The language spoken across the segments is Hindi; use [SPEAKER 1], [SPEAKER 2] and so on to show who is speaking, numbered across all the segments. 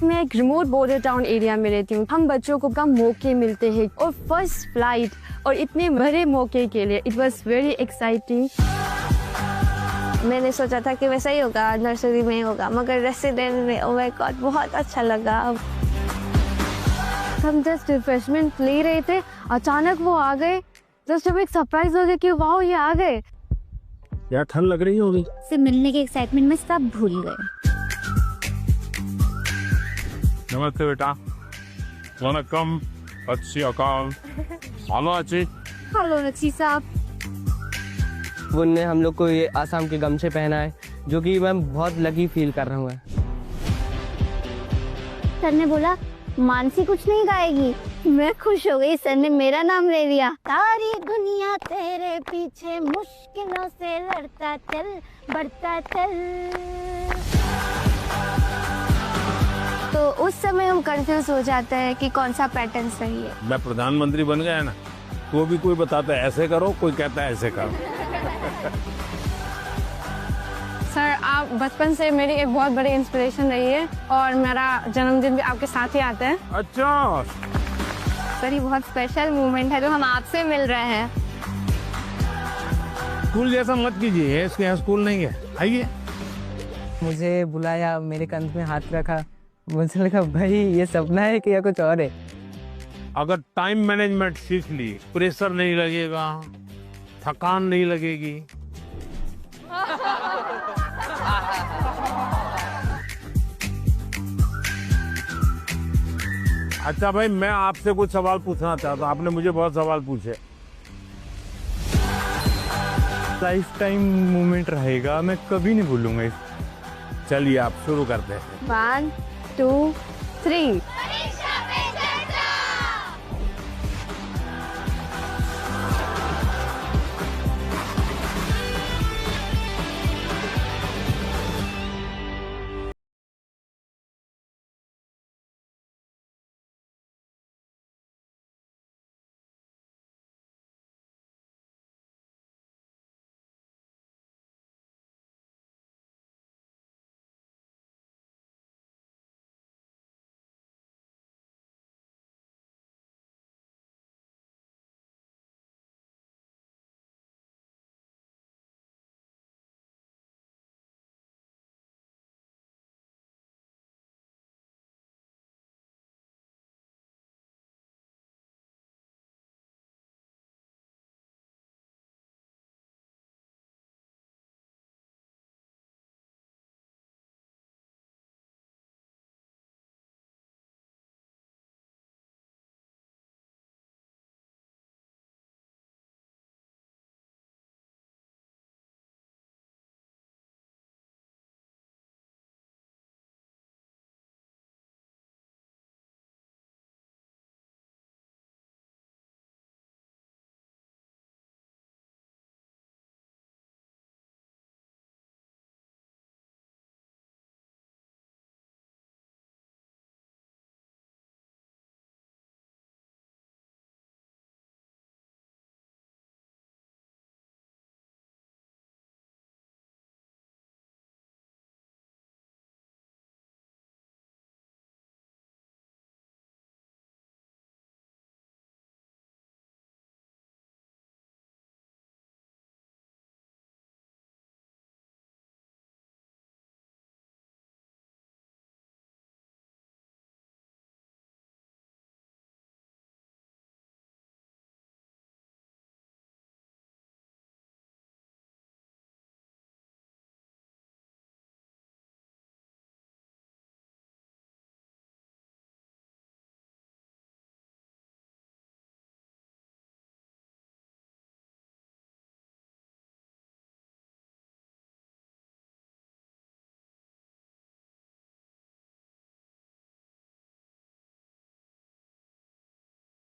[SPEAKER 1] मैं एक रिमोट बॉर्डर टाउन एरिया में रहती हूँ। हम बच्चों को कम मौके मिलते हैं और फर्स्ट फ्लाइट और इतने बड़े मौके के लिए इट वॉज वेरी एक्साइटिंग।
[SPEAKER 2] मैंने सोचा था कि वैसा ही होगा, नर्सरी में ही होगा, मगर रेसिडेंट में ओह माय गॉड बहुत अच्छा लगा।
[SPEAKER 1] हम जस्ट रिफ्रेशमेंट ले रहे थे, अचानक वो आ गए। जस्ट हम एक सरप्राइज हो गया कि वाओ ये आ गए।
[SPEAKER 3] यार ठंड लग रही होगी।
[SPEAKER 2] से मिलने के एक्साइटमेंट में सब भूल गए।
[SPEAKER 3] नमस्ते बेटा। वनकम, अच्छी अकाल। हेलो अच्छी।
[SPEAKER 1] हेलो नक्सी साहब।
[SPEAKER 4] उनने हम लोग को ये आसाम के गमछे पहना है, जो कि मैं बहुत लकी फील कर रहा हूँ।
[SPEAKER 2] सर ने बोला मानसी कुछ नहीं गाएगी। मैं खुश हो गई, सर ने मेरा नाम ले लिया। सारी दुनिया तेरे पीछे मुश्किलों से लड़ता चल, बढ़ता चल। तो उस समय हम कंफ्यूज हो जाते हैं कि कौन सा पैटर्न सही है।
[SPEAKER 3] मैं प्रधानमंत्री बन गया ना, तो भी कोई बताता है ऐसे करो, कोई कहता है ऐसे करो।
[SPEAKER 1] सर आप बचपन से मेरी एक बहुत बड़ी इंस्पिरेशन रही है और मेरा जन्मदिन भी आपके साथ ही आता है।
[SPEAKER 3] अच्छा
[SPEAKER 2] सर ये बहुत स्पेशल मोमेंट है जो हम आपसे मिल रहे हैं।
[SPEAKER 3] स्कूल जैसा मत कीजिए, इसके यहाँ स्कूल नहीं है। आइए।
[SPEAKER 4] मुझे बुलाया, मेरे कंध में हाथ रखा, मुझे लगा भाई ये सपना है कि या कुछ और है।
[SPEAKER 3] अगर टाइम मैनेजमेंट सीख ली, प्रेशर नहीं लगेगा, थकान नहीं लगेगी। अच्छा भाई, मैं आपसे कुछ सवाल पूछना चाहता हूँ। आपने मुझे बहुत सवाल पूछे।
[SPEAKER 5] लाइफ टाइम मोमेंट रहेगा, मैं कभी नहीं भूलूंगा इस।
[SPEAKER 3] चलिए आप शुरू करते हैं।
[SPEAKER 1] 1 2 3।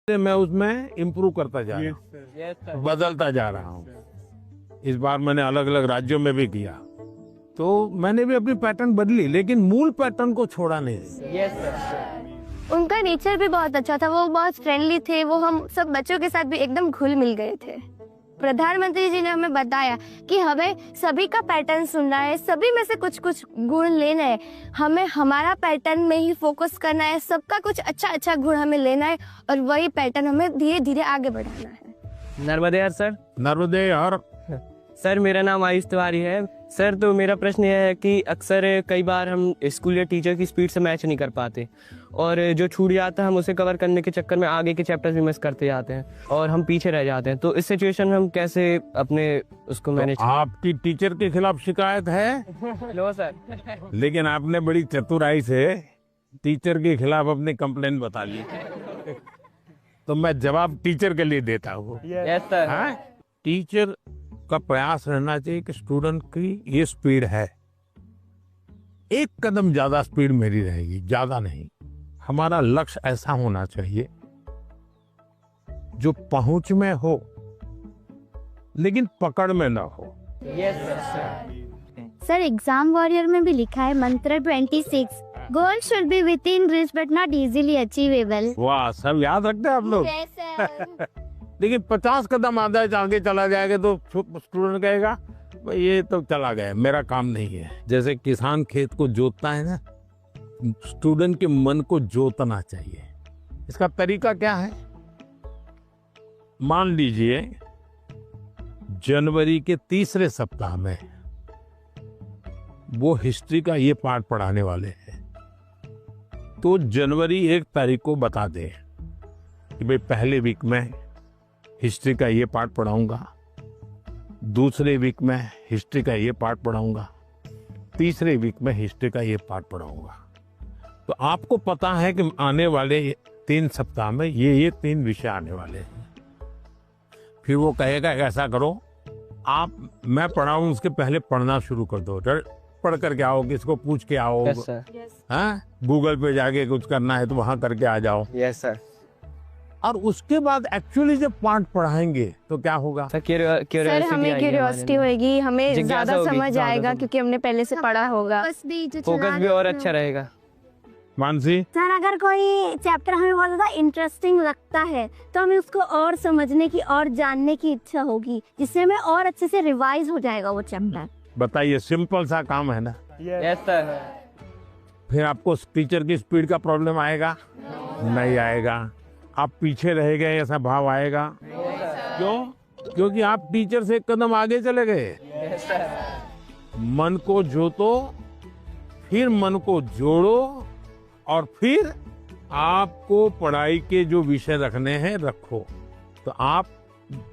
[SPEAKER 3] मैं उसमें इम्प्रूव करता जा रहा हूँ, बदलता जा रहा हूँ। इस बार मैंने अलग अलग राज्यों में भी किया, तो मैंने भी अपनी पैटर्न बदली, लेकिन मूल पैटर्न को छोड़ा नहीं।
[SPEAKER 2] उनका नेचर भी बहुत अच्छा था, वो बहुत फ्रेंडली थे, वो हम सब बच्चों के साथ भी एकदम घुल मिल गए थे। प्रधानमंत्री जी ने हमें बताया कि हमें सभी का पैटर्न सुनना है, सभी में से कुछ कुछ गुण लेना है, हमें हमारा पैटर्न में ही फोकस करना है, सबका कुछ अच्छा अच्छा गुण हमें लेना है और वही पैटर्न हमें धीरे धीरे आगे बढ़ाना है।
[SPEAKER 4] नर्मदे यार सर।
[SPEAKER 3] नर्मदे और
[SPEAKER 4] सर मेरा नाम आयुष तिवारी है सर। तो मेरा प्रश्न यह है कि अक्सर कई बार हम स्कूल या टीचर की स्पीड से मैच नहीं कर पाते और जो छूट जाता है हम उसे कवर करने के चक्कर में आगे के चैप्टर्स भी मिस करते जाते हैं और हम पीछे रह जाते हैं। तो इस सिचुएशन में हम कैसे अपने उसको मैनेज।
[SPEAKER 3] आपकी टीचर के खिलाफ शिकायत है?
[SPEAKER 4] लो सर।
[SPEAKER 3] लेकिन आपने बड़ी चतुराई से टीचर के खिलाफ अपनी कंप्लेन बता ली, तो मैं जवाब टीचर के लिए देता हूँ।
[SPEAKER 4] Yes sir.
[SPEAKER 3] हाँ? टीचर का प्रयास रहना चाहिए कि स्टूडेंट की ये स्पीड है, एक कदम ज्यादा स्पीड मेरी रहेगी, ज्यादा नहीं। हमारा लक्ष्य ऐसा होना चाहिए जो पहुंच में हो लेकिन पकड़ में ना हो।
[SPEAKER 4] Yes sir.
[SPEAKER 2] Sir exam warrior में भी लिखा है मंत्र 26, goal should be with in reach but not easily achievable.
[SPEAKER 3] वाह, सब याद रखते हैं आप लोग। लेकिन 50 कदम आगे चला जाएगा तो स्टूडेंट कहेगा भाई ये तो चला गया, मेरा काम नहीं है। जैसे किसान खेत को जोतता है ना, स्टूडेंट के मन को जोतना चाहिए। इसका तरीका क्या है? मान लीजिए जनवरी के तीसरे सप्ताह में वो हिस्ट्री का ये पाठ पढ़ाने वाले हैं, तो जनवरी 1 तारीख को बता दे कि भाई पहले वीक में हिस्ट्री का ये पार्ट पढ़ाऊंगा, दूसरे वीक में हिस्ट्री का ये पार्ट पढ़ाऊंगा, तीसरे वीक में हिस्ट्री का ये पार्ट पढ़ाऊंगा। तो आपको पता है कि आने वाले 3 सप्ताह में ये 3 विषय आने वाले हैं। फिर वो कहेगा ऐसा करो, आप मैं पढ़ाऊं उसके पहले पढ़ना शुरू कर दो, पढ़ करके आओ, किसको पूछ के आओ।
[SPEAKER 4] Yes sir.
[SPEAKER 3] हाँ, गूगल पे जाके कुछ करना है तो वहां करके आ जाओ।
[SPEAKER 4] Yes sir.
[SPEAKER 3] और उसके बाद एक्चुअली जब पाठ पढ़ाएंगे तो क्या होगा?
[SPEAKER 1] सर हमें क्यूरियोसिटी होगी, हमें ज्यादा समझ आएगा क्योंकि हमने पहले से पढ़ा होगा,
[SPEAKER 4] फोकस भी और अच्छा रहेगा।
[SPEAKER 3] मानसी
[SPEAKER 2] सर अगर कोई चैप्टर हमें बहुत ज्यादा इंटरेस्टिंग लगता है तो हमें उसको और समझने की और जानने की इच्छा होगी, जिससे हमें और अच्छे से रिवाइज हो जाएगा वो चैप्टर।
[SPEAKER 3] बताइए, सिंपल सा काम है ना।
[SPEAKER 4] Yes sir.
[SPEAKER 3] फिर आपको टीचर की स्पीड का प्रॉब्लम आएगा? नहीं आएगा। आप पीछे रह गए ऐसा भाव आएगा? क्यों? क्योंकि आप टीचर से एक कदम आगे चले गए। मन को जोतो, फिर मन को जोड़ो और फिर आपको पढ़ाई के जो विषय रखने हैं रखो, तो आप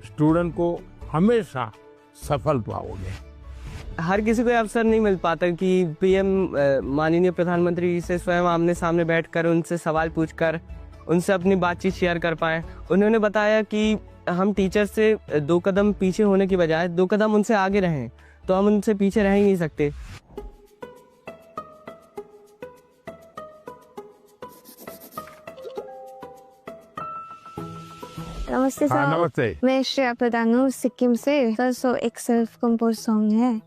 [SPEAKER 3] स्टूडेंट को हमेशा सफल पाओगे।
[SPEAKER 4] हर किसी को अवसर नहीं मिल पाता कि पीएम माननीय प्रधानमंत्री से स्वयं आमने सामने बैठकर उनसे सवाल पूछकर उनसे अपनी बातचीत शेयर कर पाए। उन्होंने बताया कि हम टीचर से 2 कदम पीछे होने की बजाय 2 कदम उनसे आगे रहें, तो हम उनसे पीछे रह ही नहीं सकते।
[SPEAKER 1] नमस्ते सर।
[SPEAKER 3] नमस्ते।
[SPEAKER 1] मैं श्रेया प्रधान हूँ सिक्किम से सर। सो एक सेल्फ कंपोज सॉन्ग है,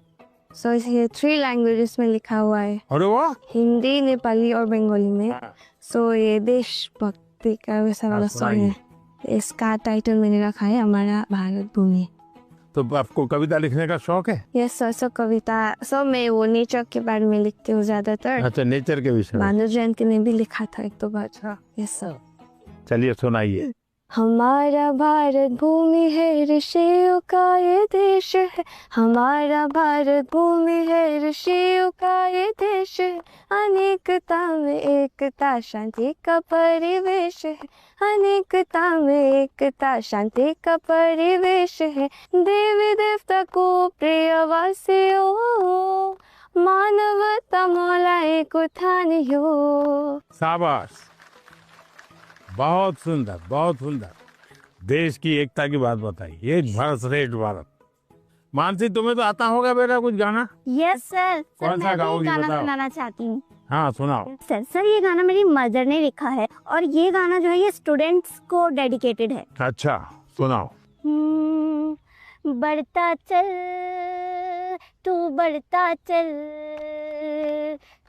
[SPEAKER 1] सो ये 3 लैंग्वेजेस में लिखा हुआ है।
[SPEAKER 3] अरे वाह।
[SPEAKER 1] हिंदी, नेपाली और बंगाली में। सो ये देशभक्ति का वैसा वाला सॉन्ग है। इसका टाइटल मैंने रखा है हमारा भारत भूमि।
[SPEAKER 3] तो आपको कविता लिखने का शौक है?
[SPEAKER 1] Yes sir. सो कविता मैं वो नेचर के बारे में लिखती हूँ ज्यादातर।
[SPEAKER 3] अच्छा, नेचर के विषय में।
[SPEAKER 1] भानु जयंती ने भी लिखा था 1-2 बार। Yes sir.
[SPEAKER 3] चलिए सुनाइए।
[SPEAKER 1] हमारा भारत भूमि है, ऋषियों का ये देश है। हमारा भारत भूमि है, ऋषियों का ये देश है। अनेकता में एकता, शांति का परिवेश है। अनेकता में एकता, शांति का परिवेश है। देवी देवता को प्रिय वासियों, मानवता मौला एक उठानियो।
[SPEAKER 3] शाबाश, बहुत सुंदर, बहुत सुंदर। देश की एकता की बात बताई। एक भारत श्रेष्ठ भारत। मानसी, तुम्हें तो आता होगा बेटा कुछ गाना?
[SPEAKER 2] Yes sir.
[SPEAKER 3] कौन सा गाओगी
[SPEAKER 2] गाना
[SPEAKER 3] बताओ।
[SPEAKER 2] सुनाना चाहती हूँ।
[SPEAKER 3] हाँ सुनाओ।
[SPEAKER 2] सर ये गाना मेरी मदर ने लिखा है और ये गाना जो है ये स्टूडेंट्स को डेडिकेटेड है।
[SPEAKER 3] अच्छा सुनाओ।
[SPEAKER 2] बढ़ता चल तू, बढ़ता चल,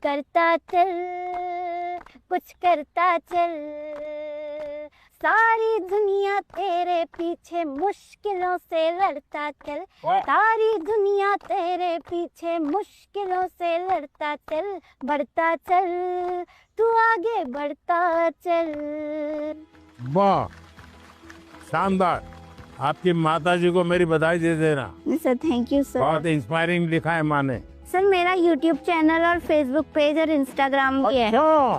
[SPEAKER 2] करता चल, कुछ करता चल, सारी दुनिया तेरे पीछे मुश्किलों से लड़ता चल, सारी दुनिया तेरे पीछे मुश्किलों से लड़ता चल, बढ़ता चल, तू आगे बढ़ता चल।
[SPEAKER 3] वाह, शानदार। आपकी माताजी को मेरी बधाई दे देना।
[SPEAKER 2] Sir thank you sir.
[SPEAKER 3] बहुत इंस्पायरिंग लिखा है माँ ने।
[SPEAKER 2] सर मेरा YouTube चैनल और Facebook पेज और Instagram भी है।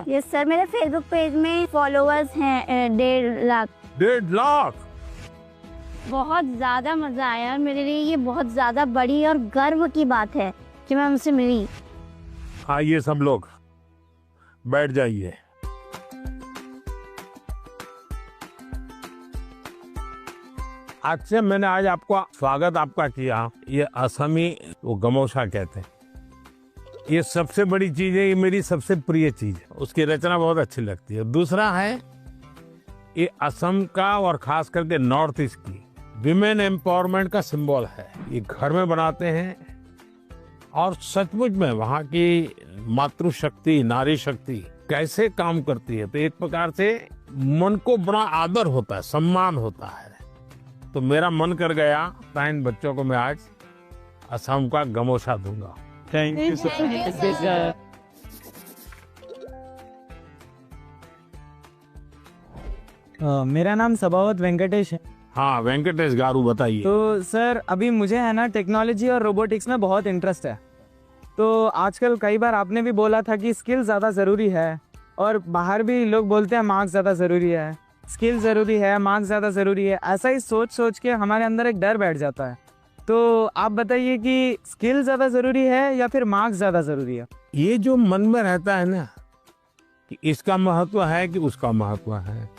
[SPEAKER 2] यस सर, मेरे Facebook पेज में फॉलोअर्स हैं 1.5 लाख।
[SPEAKER 3] 1.5 लाख?
[SPEAKER 2] बहुत ज्यादा मजा आया, मेरे लिए ये बहुत ज्यादा बड़ी और गर्व की बात है कि मैं उनसे मिली।
[SPEAKER 3] आइए सब लोग बैठ जाइए। आज मैंने आपको स्वागत आपका किया। ये असमी वो गमोशा कहते हैं। ये सबसे बड़ी चीज है, ये मेरी सबसे प्रिय चीज है। उसकी रचना बहुत अच्छी लगती है। दूसरा है ये असम का और खास करके नॉर्थ ईस्ट की विमेन एम्पावरमेंट का सिंबल है। ये घर में बनाते हैं और सचमुच में वहाँ की मातृशक्ति, नारी शक्ति कैसे काम करती है, तो एक प्रकार से मन को बड़ा आदर होता है, सम्मान होता है। तो मेरा मन कर गया था इन बच्चों को मैं आज असम का गमोशा दूंगा।
[SPEAKER 5] Thank you sir.
[SPEAKER 4] मेरा नाम सभावत वेंकटेश है।
[SPEAKER 3] हाँ वेंकटेश गारू, बताइए।
[SPEAKER 4] तो सर अभी मुझे है ना टेक्नोलॉजी और रोबोटिक्स में बहुत इंटरेस्ट है। तो आजकल कई बार आपने भी बोला था कि स्किल ज़्यादा ज़रूरी है, और बाहर भी लोग बोलते हैं मार्क्स ज़्यादा ज़रूरी है, स्किल ज़रूरी है, मार्क्स ज़्यादा ज़रूरी है। ऐसा ही सोच सोच के हमारे अंदर एक डर बैठ जाता है। तो आप बताइए कि स्किल ज़्यादा ज़रूरी है या फिर मार्क्स ज़्यादा ज़रूरी है?
[SPEAKER 3] ये जो मन में रहता है ना कि इसका महत्व है कि उसका महत्व है,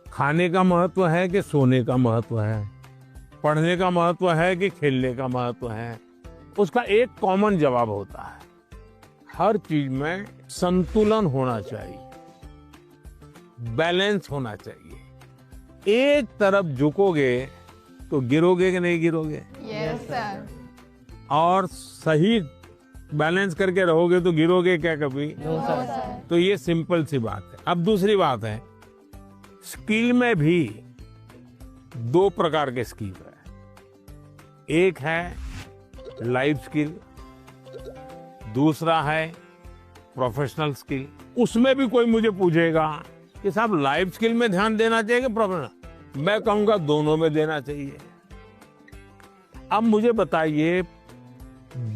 [SPEAKER 3] खाने का महत्व है कि सोने का महत्व है, पढ़ने का महत्व है कि खेलने का महत्व है, उसका एक कॉमन जवाब होता है, हर चीज में संतुलन होना चाहिए, बैलेंस होना चाहिए। एक तरफ झुकोगे तो गिरोगे कि नहीं गिरोगे?
[SPEAKER 1] Yes sir.
[SPEAKER 3] और सही बैलेंस करके रहोगे तो गिरोगे क्या कभी?
[SPEAKER 1] No sir.
[SPEAKER 3] तो ये सिंपल सी बात है। अब दूसरी बात है, स्किल में भी 2 प्रकार के स्किल है। एक है लाइफ स्किल, दूसरा है प्रोफेशनल स्किल। उसमें भी कोई मुझे पूछेगा कि साहब लाइफ स्किल में ध्यान देना चाहिए कि प्रोफेशनल, मैं कहूंगा दोनों में देना चाहिए। अब मुझे बताइए,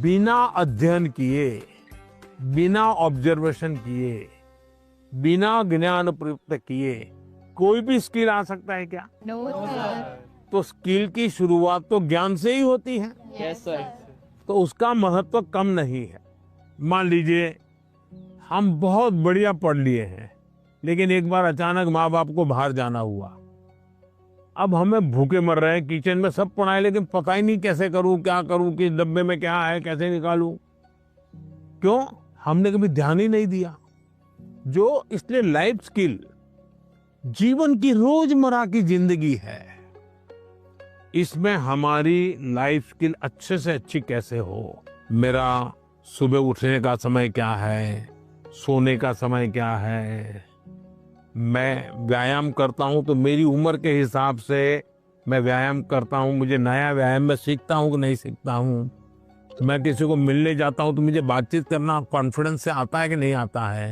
[SPEAKER 3] बिना अध्ययन किए, बिना ऑब्जर्वेशन किए, बिना ज्ञान प्रयुक्त किए कोई भी स्किल आ सकता है क्या?
[SPEAKER 1] No sir.
[SPEAKER 3] तो स्किल की शुरुआत तो ज्ञान से ही होती है।
[SPEAKER 1] Yes sir.
[SPEAKER 3] तो उसका महत्व कम नहीं है। मान लीजिए हम बहुत बढ़िया पढ़ लिए हैं, लेकिन एक बार अचानक माँ बाप को बाहर जाना हुआ। अब हमें भूखे मर रहे हैं, किचन में सब पढ़ाए, लेकिन पता ही नहीं कैसे करूं, क्या करूं, किस डब्बे में क्या है, कैसे निकालूं। क्यों? हमने कभी ध्यान ही नहीं दिया। जो इसलिए लाइफ स्किल जीवन की रोजमर्रा की जिंदगी है, इसमें हमारी लाइफ स्किल अच्छे से अच्छी कैसे हो। मेरा सुबह उठने का समय क्या है, सोने का समय क्या है, मैं व्यायाम करता हूं तो मेरी उम्र के हिसाब से मैं व्यायाम करता हूं, मुझे नया व्यायाम में सीखता हूं कि नहीं सीखता हूं। मैं किसी को मिलने जाता हूं तो मुझे बातचीत करना कॉन्फिडेंस से आता है कि नहीं आता है।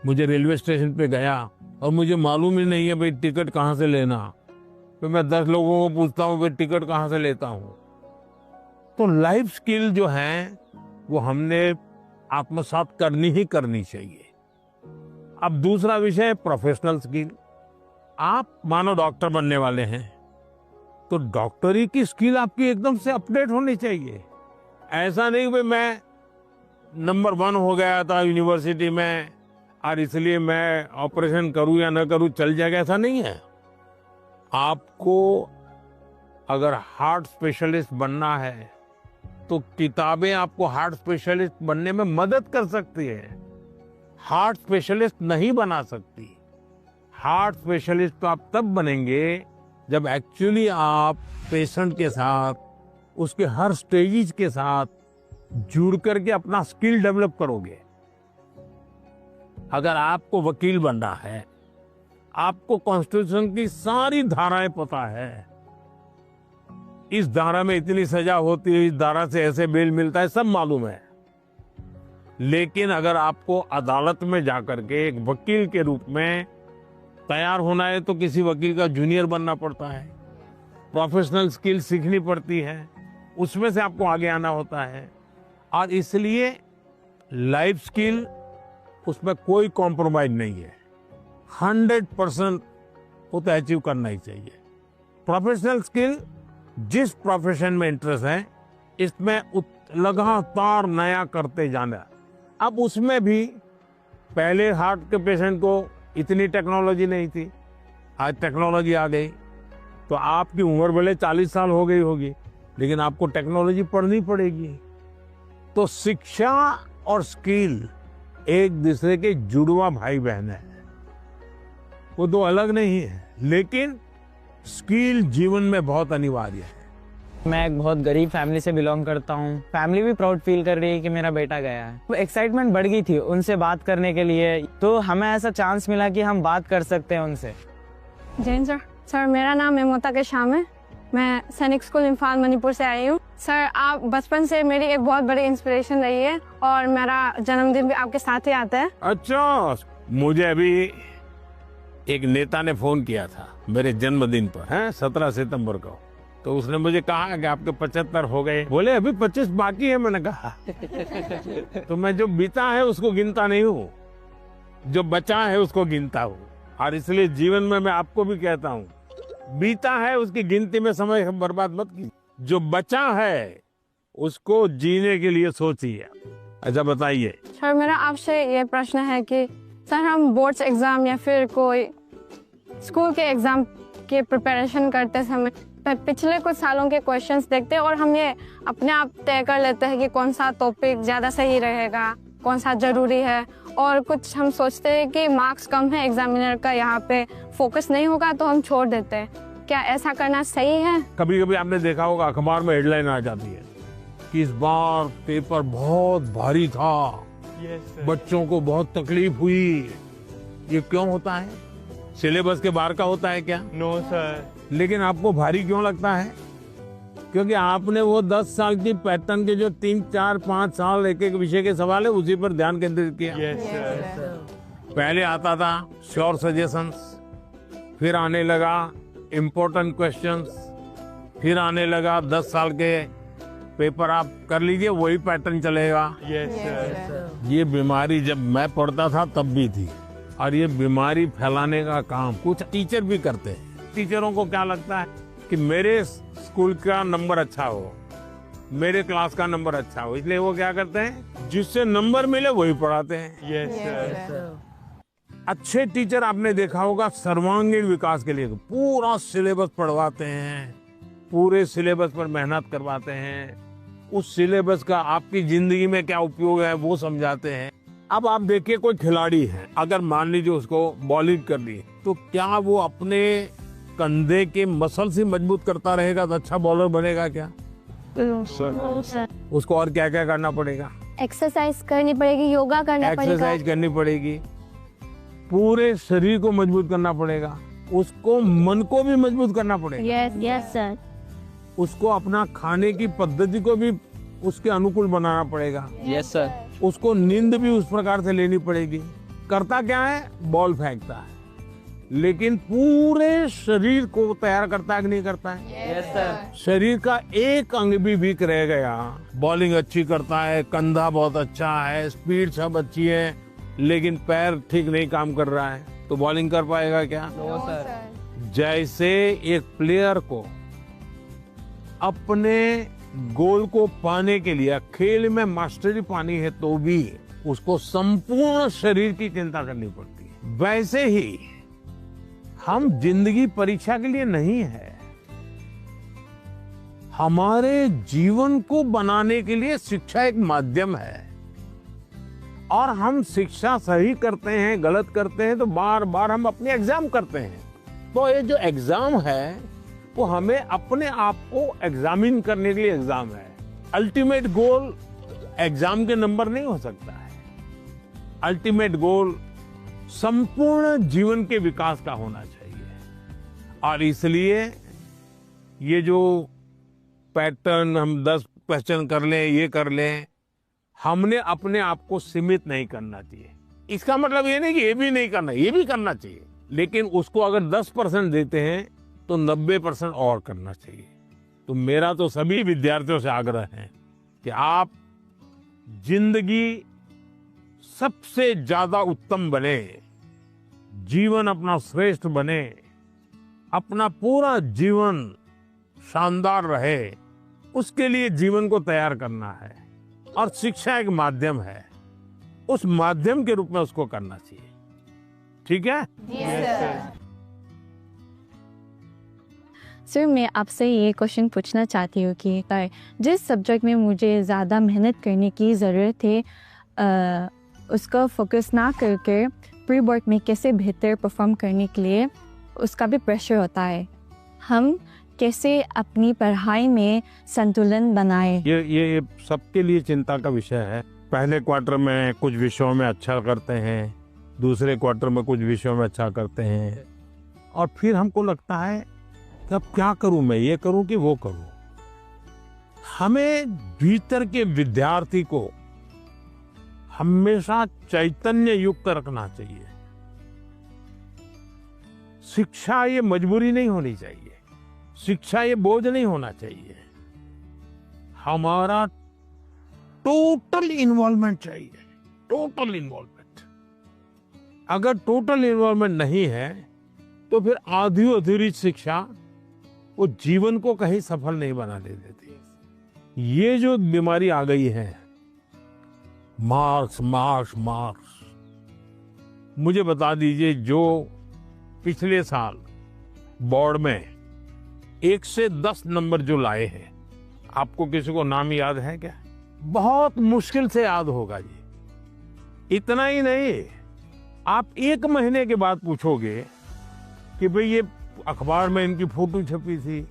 [SPEAKER 3] मुझे रेलवे स्टेशन पे गया और मुझे मालूम ही नहीं है भाई टिकट कहाँ से लेना, तो मैं 10 लोगों को पूछता हूँ भाई टिकट कहाँ से लेता हूँ। तो लाइफ स्किल जो है वो हमने आत्मसात करनी ही करनी चाहिए। अब दूसरा विषय प्रोफेशनल स्किल। आप मानो डॉक्टर बनने वाले हैं, तो डॉक्टरी की स्किल आपकी एकदम से अपडेट होनी चाहिए। ऐसा नहीं कि मैं नंबर 1 हो गया था यूनिवर्सिटी में और इसलिए मैं ऑपरेशन करूं या न करूं चल जाएगा, ऐसा नहीं है। आपको अगर हार्ट स्पेशलिस्ट बनना है तो किताबें आपको हार्ट स्पेशलिस्ट बनने में मदद कर सकती है, हार्ट स्पेशलिस्ट नहीं बना सकती। हार्ट स्पेशलिस्ट तो आप तब बनेंगे जब एक्चुअली आप पेशेंट के साथ, उसके हर स्टेजेस के साथ जुड़ करके अपना स्किल डेवलप करोगे। अगर आपको वकील बनना है, आपको कॉन्स्टिट्यूशन की सारी धाराएं पता है, इस धारा में इतनी सजा होती है, इस धारा से ऐसे बेल मिलता है, सब मालूम है। लेकिन अगर आपको अदालत में जाकर के एक वकील के रूप में तैयार होना है तो किसी वकील का जूनियर बनना पड़ता है, प्रोफेशनल स्किल सीखनी पड़ती है, उसमें से आपको आगे आना होता है। और इसलिए लाइफ स्किल, उसमें कोई कॉम्प्रोमाइज नहीं है, 100% वो तो अचीव करना ही चाहिए। प्रोफेशनल स्किल, जिस प्रोफेशन में इंटरेस्ट है, इसमें लगातार नया करते जाना। अब उसमें भी पहले हार्ट के पेशेंट को इतनी टेक्नोलॉजी नहीं थी, आज टेक्नोलॉजी आ गई, तो आपकी उम्र भले 40 साल हो गई होगी, लेकिन आपको टेक्नोलॉजी पढ़नी पड़ेगी। तो शिक्षा और स्किल एक दूसरे के जुड़वा भाई बहन है, वो दो अलग नहीं है, लेकिन स्किल जीवन में बहुत अनिवार्य है।
[SPEAKER 4] मैं एक बहुत गरीब फैमिली से बिलोंग करता हूँ। फैमिली भी प्राउड फील कर रही है कि मेरा बेटा गया है। तो एक्साइटमेंट बढ़ गई थी उनसे बात करने के लिए, तो हमें ऐसा चांस मिला कि हम बात कर सकते हैं उनसे।
[SPEAKER 1] जैन सर। सर मेरा नाम हेमोता के शाम है, मैं सैनिक स्कूल इम्फाल मणिपुर से आई हूँ। सर आप बचपन से मेरी एक बहुत बड़ी इंस्पिरेशन रही है और मेरा जन्मदिन भी आपके साथ ही आता है।
[SPEAKER 3] अच्छा, मुझे अभी एक नेता ने फोन किया था मेरे जन्मदिन पर, है 17 सितंबर को, तो उसने मुझे कहा कि आपके 75 हो गए, बोले अभी 25 बाकी है। मैंने कहा तो मैं जो बीता है उसको गिनता नहीं हूँ, जो बचा है उसको गिनता हूँ। और इसलिए जीवन में मैं आपको भी कहता हूँ, बीता है उसकी गिनती में समय बर्बाद मत कीजिए, जो बचा है उसको जीने के लिए सोचिए। अच्छा बताइए।
[SPEAKER 1] सर मेरा आपसे ये प्रश्न है कि सर हम बोर्ड्स एग्जाम या फिर कोई स्कूल के एग्जाम के प्रिपरेशन करते समय पिछले कुछ सालों के क्वेश्चंस देखते हैं और हम ये अपने आप तय कर लेते हैं कि कौन सा टॉपिक ज़्यादा सही रहेगा, कौन सा ज़रूरी है, और कुछ हम सोचते हैं कि मार्क्स कम है एग्जामिनर का, यहाँ पे फोकस नहीं होगा तो हम छोड़ देते हैं। क्या ऐसा करना सही है? कभी
[SPEAKER 3] कभी आपने देखा होगा अखबार में हेडलाइन आ जाती है कि इस बार पेपर बहुत भारी था, बच्चों को बहुत तकलीफ हुई। ये क्यों होता है? सिलेबस के बाहर का होता है क्या?
[SPEAKER 5] No sir.
[SPEAKER 3] लेकिन आपको भारी क्यों लगता है? क्योंकि आपने वो 10 साल की पैटर्न के जो 3, 4, 5 साल एक एक विषय के सवाल है उसी पर ध्यान केंद्रित किया।
[SPEAKER 5] Yes sir.
[SPEAKER 3] पहले आता था श्योर सजेशंस, फिर आने लगा इम्पोर्टेंट क्वेश्चंस, फिर आने लगा 10 साल के पेपर आप कर लीजिए, वही पैटर्न चलेगा।
[SPEAKER 5] Yes sir.
[SPEAKER 3] ये बीमारी जब मैं पढ़ता था तब भी थी, और ये बीमारी फैलाने का काम कुछ टीचर भी करते हैं। टीचरों को क्या लगता है कि मेरे स्कूल का नंबर अच्छा हो, मेरे क्लास का नंबर अच्छा हो, इसलिए वो क्या करते हैं, जिससे नंबर मिले वही पढ़ाते हैं।
[SPEAKER 5] Yes sir.
[SPEAKER 3] अच्छे टीचर आपने देखा होगा सर्वांगीण विकास के लिए पूरा सिलेबस पढ़वाते हैं, पूरे सिलेबस पर मेहनत करवाते हैं, उस सिलेबस का आपकी जिंदगी में क्या उपयोग है वो समझाते हैं। अब आप देखिए कोई खिलाड़ी है, अगर मान लीजिए उसको बॉलिंग करनी, तो क्या वो अपने कंधे के मसल से मजबूत करता रहेगा तो अच्छा बॉलर बनेगा क्या? उसको और क्या क्या करना पड़ेगा?
[SPEAKER 2] एक्सरसाइज करनी पड़ेगी, योगा करना पड़ेगा,
[SPEAKER 3] एक्सरसाइज करनी पड़ेगी, पूरे शरीर को मजबूत करना पड़ेगा, उसको मन को भी मजबूत करना पड़ेगा।
[SPEAKER 2] Yes sir.
[SPEAKER 3] उसको अपना खाने की पद्धति को भी उसके अनुकूल बनाना पड़ेगा।
[SPEAKER 4] Yes sir.
[SPEAKER 3] उसको नींद भी उस प्रकार से लेनी पड़ेगी। करता क्या है? बॉल फेंकता है, लेकिन पूरे शरीर को तैयार करता है कि नहीं करता है?
[SPEAKER 4] Yes sir.
[SPEAKER 3] शरीर का एक अंग भी वीक रह गया, बॉलिंग अच्छी करता है, कंधा बहुत अच्छा है, स्पीड सब अच्छी है, लेकिन पैर ठीक नहीं काम कर रहा है, तो बॉलिंग कर पाएगा क्या?
[SPEAKER 4] No sir.
[SPEAKER 3] जैसे एक प्लेयर को अपने गोल को पाने के लिए खेल में मास्टरी पानी है तो भी उसको संपूर्ण शरीर की चिंता करनी पड़ती है, वैसे ही हम जिंदगी परीक्षा के लिए नहीं है, हमारे जीवन को बनाने के लिए शिक्षा एक माध्यम है। और हम शिक्षा सही करते हैं, गलत करते हैं, तो बार बार हम अपने एग्जाम करते हैं। तो ये जो एग्जाम है वो हमें अपने आप को एग्जामिन करने के लिए एग्जाम है। अल्टीमेट गोल एग्जाम के नंबर नहीं हो सकता है। अल्टीमेट गोल संपूर्ण जीवन के विकास का होना चाहिए। और इसलिए ये जो पैटर्न, हम 10 क्वेश्चन कर लें, ये कर लें, हमने अपने आप को सीमित नहीं करना चाहिए। इसका मतलब ये नहीं कि ये भी नहीं करना, ये भी करना चाहिए, लेकिन उसको अगर 10% देते हैं तो 90% और करना चाहिए। तो मेरा तो सभी विद्यार्थियों से आग्रह है कि आप जिंदगी सबसे ज्यादा उत्तम बने, जीवन अपना श्रेष्ठ बने, अपना पूरा जीवन शानदार रहे, उसके लिए जीवन को तैयार करना है। और शिक्षा एक माध्यम है, उस माध्यम के रूप में उसको करना चाहिए। ठीक है?
[SPEAKER 1] सर, मैं आपसे ये क्वेश्चन पूछना चाहती हूँ कि जिस सब्जेक्ट में मुझे ज़्यादा मेहनत करने की ज़रूरत है, उसका फोकस ना करके प्री बोर्ड में कैसे बेहतर परफॉर्म करने के लिए उसका भी प्रेशर होता है। हम कैसे अपनी पढ़ाई में संतुलन बनाएं?
[SPEAKER 3] ये सबके लिए चिंता का विषय है। पहले क्वार्टर में कुछ विषयों में अच्छा करते हैं, दूसरे क्वार्टर में कुछ विषयों में अच्छा करते हैं, और फिर हमको लगता है कि अब क्या करूं, मैं ये करूं कि वो करूं। हमें भीतर के विद्यार्थी को हमेशा चैतन्य युक्त रखना चाहिए। शिक्षा ये मजबूरी नहीं होनी चाहिए, शिक्षा ये बोझ नहीं होना चाहिए। हमारा टोटल इन्वॉल्वमेंट चाहिए, टोटल इन्वॉल्वमेंट। अगर टोटल इन्वॉल्वमेंट नहीं है तो फिर आधी अधूरी शिक्षा वो जीवन को कहीं सफल नहीं बना दे देती। ये जो बीमारी आ गई है, मार्क्स मार्क्स मार्क्स, मुझे बता दीजिए, जो पिछले साल बोर्ड में 1 से 10 नंबर जो लाए हैं, आपको किसी को नाम याद है क्या? बहुत मुश्किल से याद होगा जी। इतना ही नहीं, आप 1 महीने के बाद पूछोगे कि भाई ये अखबार में इनकी फोटो छपी थी,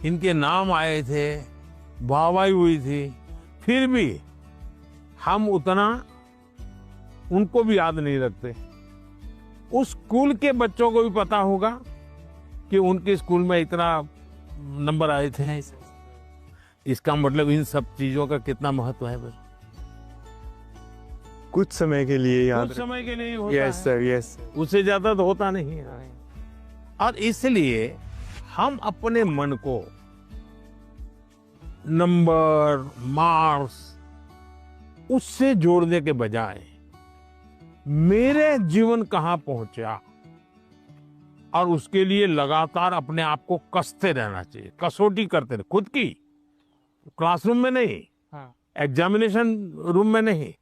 [SPEAKER 3] इनके नाम आए थे, वाहवाही हुई थी, फिर भी हम उतना उनको भी याद नहीं रखते। उस स्कूल के बच्चों को भी पता होगा कि उनके स्कूल में इतना नंबर आए थे। इसका मतलब इन सब चीजों का कितना महत्व है। बस
[SPEAKER 5] कुछ समय के लिए याद,
[SPEAKER 3] कुछ समय के लिए होता
[SPEAKER 5] यस सर, यस।
[SPEAKER 3] उससे ज्यादा तो होता नहीं है। और इसलिए हम अपने मन को नंबर, मार्क्स, उससे जोड़ने के बजाय मेरे जीवन कहां पहुंचा, और उसके लिए लगातार अपने आप को कसते रहना चाहिए, कसौटी करते रहे खुद की। क्लासरूम में नहीं, एग्जामिनेशन रूम में नहीं,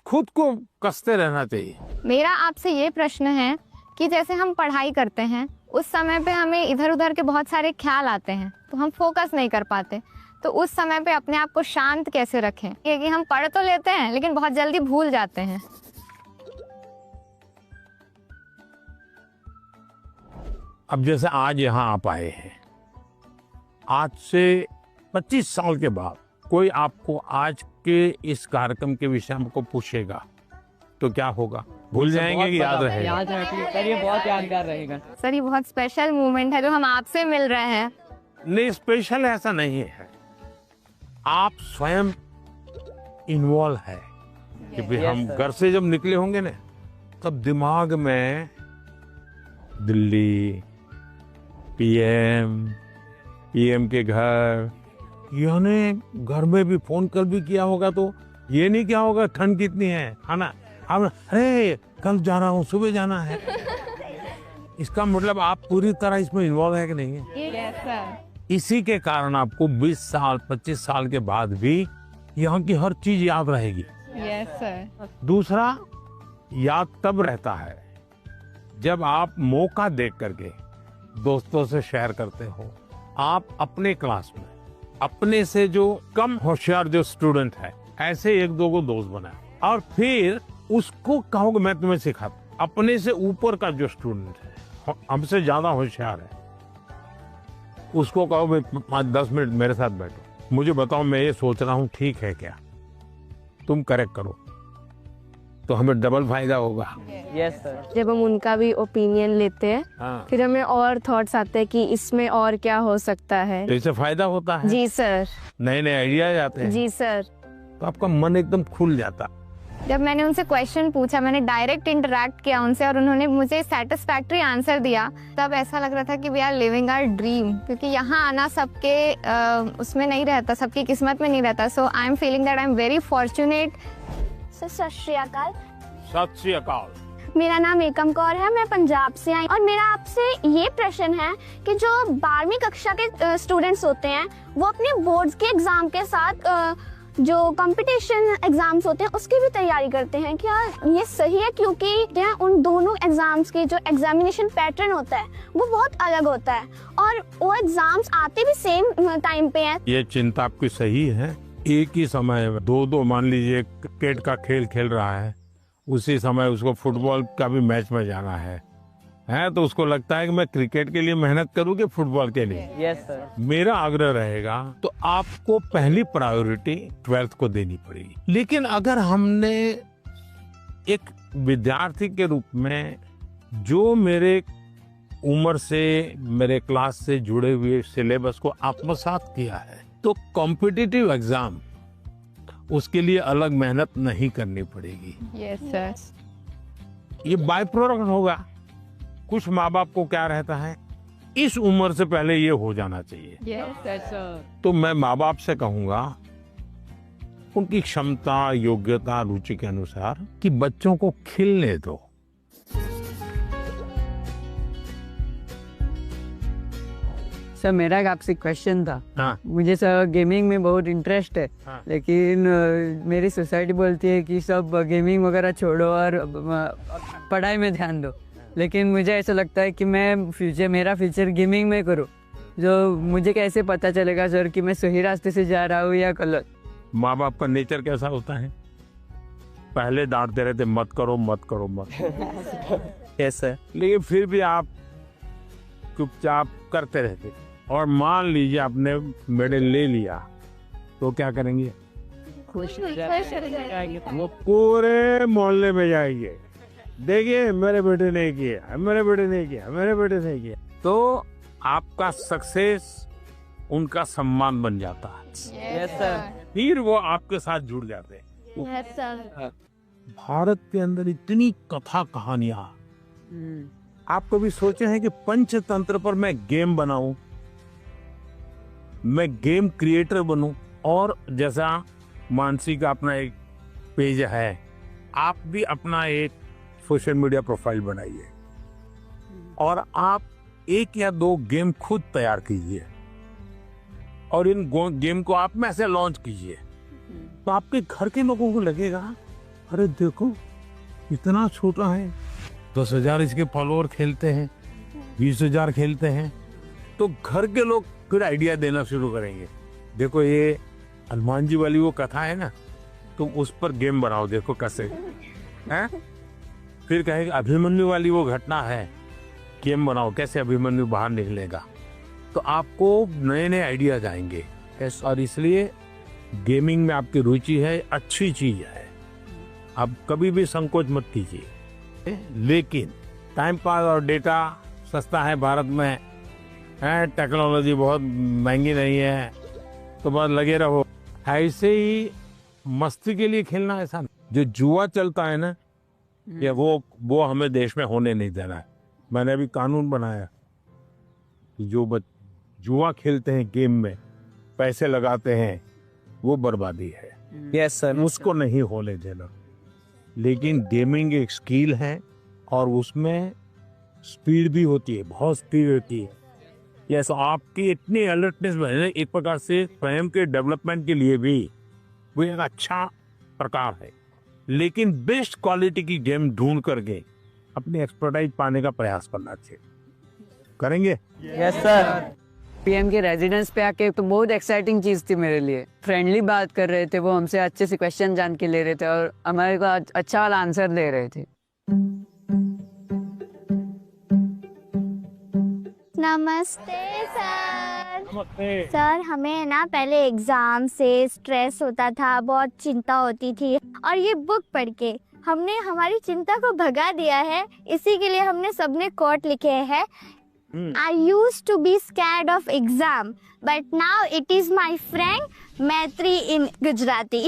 [SPEAKER 3] खुद को कसते रहना चाहिए।
[SPEAKER 1] मेरा आपसे ये प्रश्न है कि जैसे हम पढ़ाई करते हैं, उस समय पे हमें इधर उधर के बहुत सारे ख्याल आते हैं, तो हम फोकस नहीं कर पाते। तो उस समय पे अपने आप को शांत कैसे रखें? क्योंकि हम पढ़ तो लेते हैं लेकिन बहुत जल्दी भूल जाते हैं।
[SPEAKER 3] अब जैसे आज यहाँ आप आए हैं, आज से 25 साल के बाद कोई आपको आज के इस कार्यक्रम के विषय में को पूछेगा तो क्या होगा? भूल जाएंगे कि याद रहेगा?
[SPEAKER 4] याद रखिए सर, ये बहुत यादगार रहेगा।
[SPEAKER 1] सर, ये बहुत स्पेशल मोमेंट है जो हम आपसे मिल रहे हैं।
[SPEAKER 3] नहीं, स्पेशल ऐसा नहीं है, आप स्वयं इन्वॉल्व है कि भाई हम घर से जब निकले होंगे ना, तब दिमाग में दिल्ली, पीएम के घर, यानी घर में भी फोन कल भी किया होगा, तो ये नहीं क्या होगा ठंड कितनी है ना, अब अरे कल जा रहा हूँ, सुबह जाना है। इसका मतलब आप पूरी तरह इसमें इन्वॉल्व है कि नहीं है?
[SPEAKER 1] Yes sir.
[SPEAKER 3] इसी के कारण आपको 20 साल 25 साल के बाद भी यहाँ की हर चीज याद रहेगी।
[SPEAKER 1] Yes sir.
[SPEAKER 3] दूसरा, याद तब रहता है जब आप मौका देख करके दोस्तों से शेयर करते हो। आप अपने क्लास में अपने से जो कम होशियार जो स्टूडेंट है, ऐसे 1-2 को दोस्त बनाए और फिर उसको कहोगे मैं तुम्हें सिखाता। अपने से ऊपर का जो स्टूडेंट है, हमसे ज्यादा होशियार है, उसको कहो भाई 5-10 मिनट मेरे साथ बैठो, मुझे बताओ मैं ये सोच रहा हूँ ठीक है क्या, तुम करेक्ट करो। तो हमें डबल फायदा होगा।
[SPEAKER 4] Yes sir.
[SPEAKER 1] जब हम उनका भी ओपिनियन लेते हैं
[SPEAKER 3] हाँ,
[SPEAKER 1] फिर हमें और थॉट्स आते हैं कि इसमें और क्या हो सकता है।
[SPEAKER 3] तो इससे फायदा होता है,
[SPEAKER 1] जी सर।
[SPEAKER 3] नए नए आइडियाज आते हैं,
[SPEAKER 1] जी सर।
[SPEAKER 3] तो आपका मन एकदम खुल जाता।
[SPEAKER 1] जब मैंने उनसे क्वेश्चन पूछा, मैंने डायरेक्ट इंटरेक्ट किया उनसे और उन्होंने मुझे सेटिस्फैक्टरी आंसर दिया, तब ऐसा लग रहा था कि we are living our dream, क्योंकि यहाँ आना सबके उसमें नहीं रहता, सबकी किस्मत में नहीं रहता। So I am feeling that I am very fortunate.
[SPEAKER 2] Sir सत श्री अकाल।
[SPEAKER 3] सत श्री अकाल।
[SPEAKER 2] मेरा नाम एकम कौर है, मैं पंजाब से आई और मेरा आपसे ये प्रश्न है कि जो 12वीं कक्षा के स्टूडेंट्स होते हैं वो अपने बोर्ड्स के एग्जाम के साथ जो कंपटीशन एग्जाम्स होते हैं उसकी भी तैयारी करते हैं, क्या ये सही है? क्योंकि उन दोनों एग्जाम्स की जो एग्जामिनेशन पैटर्न होता है वो बहुत अलग होता है और वो एग्जाम्स आते भी सेम टाइम पे हैं।
[SPEAKER 3] ये चिंता आपकी सही है। एक ही समय में दो मान लीजिए क्रिकेट का खेल खेल रहा है, उसी समय उसको फुटबॉल का भी मैच में जाना है तो उसको लगता है कि मैं क्रिकेट के लिए मेहनत करूं कि फुटबॉल के लिए।
[SPEAKER 4] Yes sir.
[SPEAKER 3] मेरा आग्रह रहेगा तो आपको पहली प्रायोरिटी 12th को देनी पड़ेगी। लेकिन अगर हमने एक विद्यार्थी के रूप में जो मेरे उम्र से, मेरे क्लास से जुड़े हुए सिलेबस को आत्मसात किया है, तो कॉम्पिटिटिव एग्जाम उसके लिए अलग मेहनत नहीं करनी पड़ेगी।
[SPEAKER 1] Yes sir.
[SPEAKER 3] ये बाय प्रोडक्ट होगा। कुछ माँ बाप को क्या रहता है, इस उम्र से पहले ये हो जाना चाहिए।
[SPEAKER 1] Yes sir.
[SPEAKER 3] तो मैं माँ बाप से कहूंगा उनकी क्षमता, योग्यता, रुचि के अनुसार कि बच्चों को खिलने दो।
[SPEAKER 6] सर मेरा एक आपसे क्वेश्चन था।
[SPEAKER 3] हाँ।
[SPEAKER 6] मुझे सर गेमिंग में बहुत इंटरेस्ट है।
[SPEAKER 3] हाँ।
[SPEAKER 6] लेकिन मेरी सोसाइटी बोलती है कि सब गेमिंग वगैरह छोड़ो और पढ़ाई में ध्यान दो, लेकिन मुझे ऐसा लगता है कि मेरा फ्यूचर गेमिंग में करूँ। जो मुझे कैसे पता चलेगा सर कि मैं सही रास्ते से जा रहा हूँ या गलत?
[SPEAKER 3] माँ बाप का नेचर कैसा होता है, पहले डांटते रहते मत करो मत करो मत।
[SPEAKER 4] Yes sir.
[SPEAKER 3] लेकिन फिर भी आप चुपचाप करते रहते, और मान लीजिए आपने मेडल ले लिया तो क्या करेंगे? वो पूरे मोहल्ले में जाएंगे, देखिए मेरे बेटे ने किया, मेरे बेटे ने किया, मेरे बेटे ने किया। तो आपका सक्सेस उनका सम्मान बन जाता है।
[SPEAKER 6] Yes sir.
[SPEAKER 3] फिर वो आपके साथ जुड़ जाते हैं।
[SPEAKER 2] Yes sir.
[SPEAKER 3] भारत के अंदर इतनी कथा कहानियां, आप कभी सोचे हैं कि पंचतंत्र पर मैं गेम बनाऊं, मैं गेम क्रिएटर बनूं? और जैसा मानसी का अपना एक पेज है, आप भी अपना एक सोशल मीडिया प्रोफाइल बनाइए और आप 1 या 2 गेम खुद तैयार कीजिए और इन गेम को आप में से लॉन्च कीजिए। तो आपके घर के लोगों को लगेगा अरे देखो इतना छोटा है, 10,000 इसके फॉलोअर खेलते हैं, 20,000 खेलते हैं। तो घर के लोग फिर आइडिया देना शुरू करेंगे, देखो ये हनुमान जी वाली वो कथा है ना, तुम उस पर गेम बनाओ, देखो कैसे हैं। फिर कहेंगे अभिमन्यु वाली वो घटना है, गेम बनाओ कैसे अभिमन्यु बाहर निकलेगा। तो आपको नए नए आइडियाज आएंगे। और इसलिए गेमिंग में आपकी रुचि है, अच्छी चीज है, आप कभी भी संकोच मत कीजिए। लेकिन टाइम पास और डेटा सस्ता है भारत में, टेक्नोलॉजी बहुत महंगी नहीं है, तो बस लगे रहो। ऐसे ही मस्ती के लिए खेलना ऐसा नहीं। जो जुआ चलता है ना, या वो हमें देश में होने नहीं देना है। मैंने अभी कानून बनाया, जो जुआ खेलते हैं, गेम में पैसे लगाते हैं, वो बर्बादी है।
[SPEAKER 4] Yes sir.
[SPEAKER 3] उसको नहीं होने देना। लेकिन गेमिंग एक स्किल है और उसमें स्पीड भी होती है, बहुत स्पीड होती है। यस, आपकी इतनी अलर्टनेस है, एक प्रकार से स्वयं के डेवलपमेंट के लिए भी वो एक अच्छा प्रकार है। लेकिन बेस्ट क्वालिटी की गेम ढूंढ करके अपनी एक्सपर्टाइज पाने का प्रयास करना चाहिए। करेंगे?
[SPEAKER 6] Yes sir. पीएम के रेजिडेंस पे आके तो बहुत एक्साइटिंग चीज थी मेरे लिए। फ्रेंडली बात कर रहे थे, वो हमसे अच्छे से क्वेश्चन जान के ले रहे थे और हमारे को अच्छा वाला आंसर दे रहे थे।
[SPEAKER 2] नमस्ते सर। सर हमें ना पहले एग्जाम से स्ट्रेस होता था, बहुत चिंता होती थी और ये बुक पढ़ के हमने हमारी चिंता को भगा दिया है, इसी के लिए हमने सबने कोट लिखे हैं। I used to be scared of exam, but now it is my friend Maitri in Gujarati.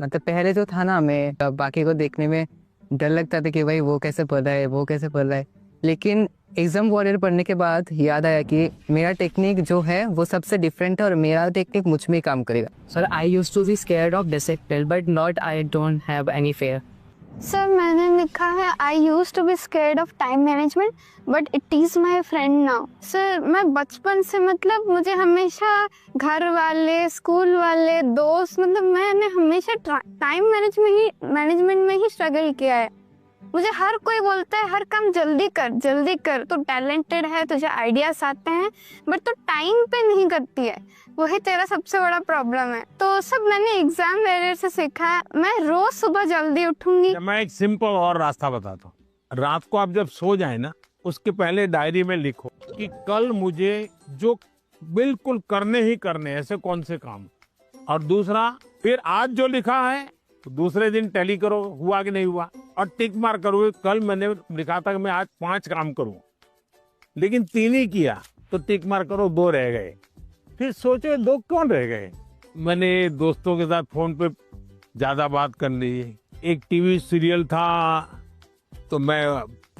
[SPEAKER 4] मतलब पहले जो था ना, मैं बाकी को देखने में डर लगता था कि भाई वो कैसे पढ़ रहा है, वो कैसे पढ़ रहा है, लेकिन एग्जाम वॉरियर पढ़ने के बाद याद आया कि मेरा टेक्निक जो है वो सबसे डिफरेंट है और मेरा टेक्निक मुझ में काम करेगा। Sir I used to be scared of discipline but not I don't have any fear.
[SPEAKER 1] Sir मैंने लिखा है I used to be scared of time management but it is my friend now. Sir मैं बचपन से मतलब मुझे हमेशा घर वाले, स्कूल वाले, दोस्त, मतलब मैंने हमेशा टाइम मैनेजमेंट में ही स्ट्रगल किया है। मुझे हर कोई बोलता है हर काम जल्दी कर, तो टैलेंटेड है, तुझे आइडियाज आते हैं, बट तो टाइम पे नहीं करती है, वही तेरा सबसे बड़ा प्रॉब्लम है। तो सब मैंने एग्जाम वॉरियर से सीखा है। मैं रोज सुबह जल्दी उठूंगी।
[SPEAKER 3] मैं एक सिंपल और रास्ता बताता हूँ। रात को आप जब सो जाए ना, उसके पहले डायरी में लिखो कि कल मुझे जो बिल्कुल करने ही करने ऐसे कौन से काम, और दूसरा फिर आज जो लिखा है तो दूसरे दिन टैली करो हुआ कि नहीं हुआ, और टिक मार करो। कल मैंने लिखा था कि मैं आज 5 काम करूं, लेकिन 3 ही किया, तो टिक मार करो, 2 रह गए। फिर सोचो 2 कौन रह गए। मैंने दोस्तों के साथ फोन पे ज्यादा बात कर ली। एक टीवी सीरियल था तो मैं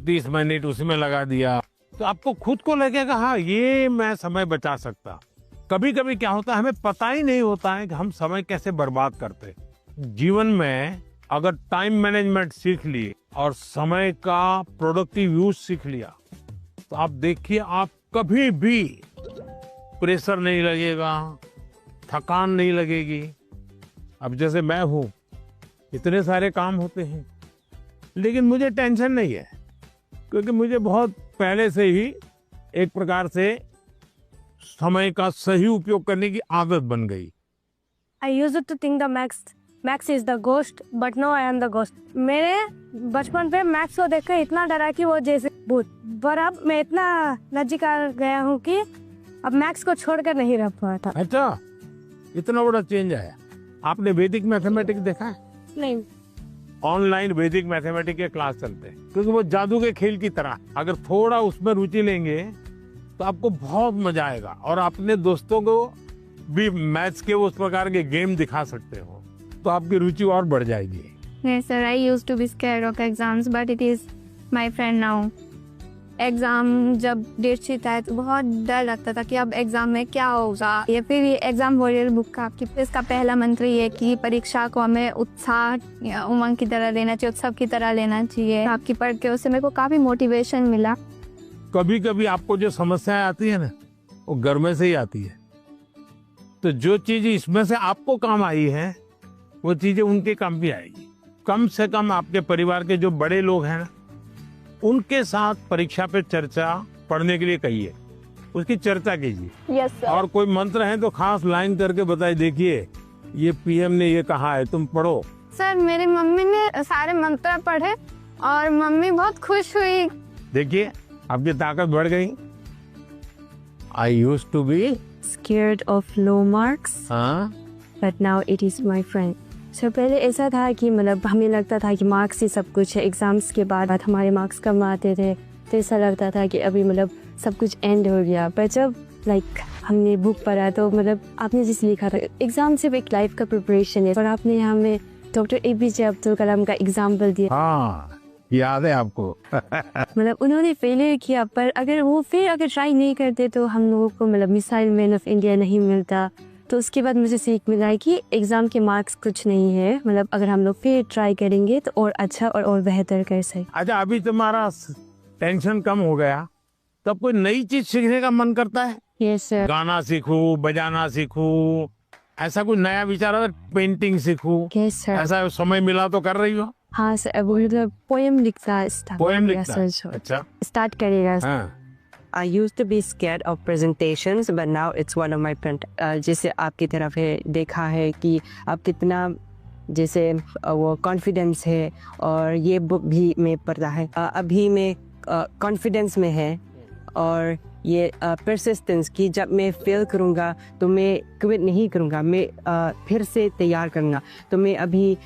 [SPEAKER 3] 30 मिनट उसमें लगा दिया। तो आपको खुद को लगेगा हाँ ये मैं समय बचा सकता। कभी कभी क्या होता है, हमें पता ही नहीं होता है कि हम समय कैसे बर्बाद करते। जीवन में अगर टाइम मैनेजमेंट सीख लिए और समय का प्रोडक्टिव यूज सीख लिया, तो आप देखिए आप कभी भी प्रेशर नहीं लगेगा, थकान नहीं लगेगी। अब जैसे मैं हूं, इतने सारे काम होते हैं, लेकिन मुझे टेंशन नहीं है, क्योंकि मुझे बहुत पहले से ही एक प्रकार से समय का सही उपयोग करने की आदत बन गई।
[SPEAKER 1] I used to think the Max is the ghost, but now I am the ghost. मेरे बचपन पे मैक्स को देखकर इतना डरा कि वो जैसे भूत, पर अब मैं इतना लज्जिका गया हूँ कि अब मैक्स को छोड़कर नहीं रह पाता।
[SPEAKER 3] अच्छा, इतना बड़ा चेंज आया। आपने वैदिक मैथमेटिक्स देखा है?
[SPEAKER 1] नहीं।
[SPEAKER 3] ऑनलाइन वैदिक मैथमेटिक्स के क्लास चलते हैं, क्योंकि वो जादू के खेल की तरह, अगर थोड़ा उसमें रुचि लेंगे तो आपको बहुत मजा आएगा, और अपने दोस्तों को भी मैथ्स के उस प्रकार के गेम दिखा सकते हो, तो आपकी रुचि और बढ़ जाएगी।
[SPEAKER 1] Yes sir, I used to be scared of exams, but it is my friend now. Exam जब डेट शीट आए तो बहुत डर लगता था कि अब एग्जाम में क्या होगा। ये फिर ये एग्जाम वॉरियर बुक का इसका पहला मंत्र ये कि परीक्षा को हमें उत्साह या उमंग की तरह लेना चाहिए, उत्सव की तरह लेना चाहिए। आपकी पढ़ के उससे मेरे को काफी मोटिवेशन मिला।
[SPEAKER 3] कभी कभी आपको जो समस्याएं आती है ना, वो घर में से ही आती है, तो जो चीज इसमें से आपको काम आई है वो चीजें उनके काम भी आएगी। कम से कम आपके परिवार के जो बड़े लोग हैं ना, उनके साथ परीक्षा पे चर्चा पढ़ने के लिए कहिए, उसकी चर्चा कीजिए।
[SPEAKER 1] Yes sir.
[SPEAKER 3] और कोई मंत्र है तो खास लाइन करके बताइए, देखिए ये पीएम ने ये कहा है, तुम पढ़ो।
[SPEAKER 1] सर मेरी मम्मी ने सारे मंत्र पढ़े और मम्मी बहुत खुश हुई।
[SPEAKER 3] देखिए आपकी ताकत बढ़ गई। I used to be
[SPEAKER 1] Scared of low marks, but now it is my friend. So पहले ऐसा था कि मतलब हमें लगता था कि मार्क्स ही सब कुछ है। एग्जाम्स के बाद हमारे मार्क्स कम आते थे, तो ऐसा लगता था कि अभी मतलब सब कुछ एंड हो गया। पर जब हमने बुक पढ़ा तो मतलब आपने जिस लिखा था, एग्जाम सिर्फ एक लाइफ का प्रिपरेशन है, और आपने हमें डॉक्टर APJ अब्दुल कलाम का एग्जाम्पल दिया।
[SPEAKER 3] हाँ, याद है आपको?
[SPEAKER 1] मतलब उन्होंने फेलियर किया, पर अगर वो फिर अगर ट्राई नहीं करते तो हम लोगों को मतलब मिसाइल मैन ऑफ इंडिया नहीं मिलता। तो उसके बाद मुझे सीख मिला है कि एग्जाम के मार्क्स कुछ नहीं है, मतलब अगर हम लोग फिर ट्राई करेंगे तो और अच्छा और बेहतर कर सके।
[SPEAKER 3] अच्छा, अभी तुम्हारा टेंशन कम हो गया, तब कोई नई चीज सीखने का मन करता है?
[SPEAKER 1] Yes sir.
[SPEAKER 3] गाना सीखूं, बजाना सीखूं, ऐसा कुछ नया विचार आता है? पेंटिंग सीखूं?
[SPEAKER 1] Yes sir.
[SPEAKER 3] ऐसा समय मिला तो कर रही हो?
[SPEAKER 1] हाँ सर, अब मतलब पोएम लिखता है।
[SPEAKER 3] पोएम लिखता है? अच्छा,
[SPEAKER 1] स्टार्ट करेगा।
[SPEAKER 3] हाँ।
[SPEAKER 4] I used to be scared of presentations, but now it's one of my friend. जैसे आपकी तरफ है देखा है कि आप कितना जैसे वो कॉन्फिडेंस है, और ये बुक भी मैं पढ़ता है। अभी मैं कॉन्फिडेंस में है, और ये परसिस्टेंस की जब मैं फेल करूँगा तो मैं क्विट नहीं करूँगा, मैं फिर से तैयार करूँगा। तो मैं अभी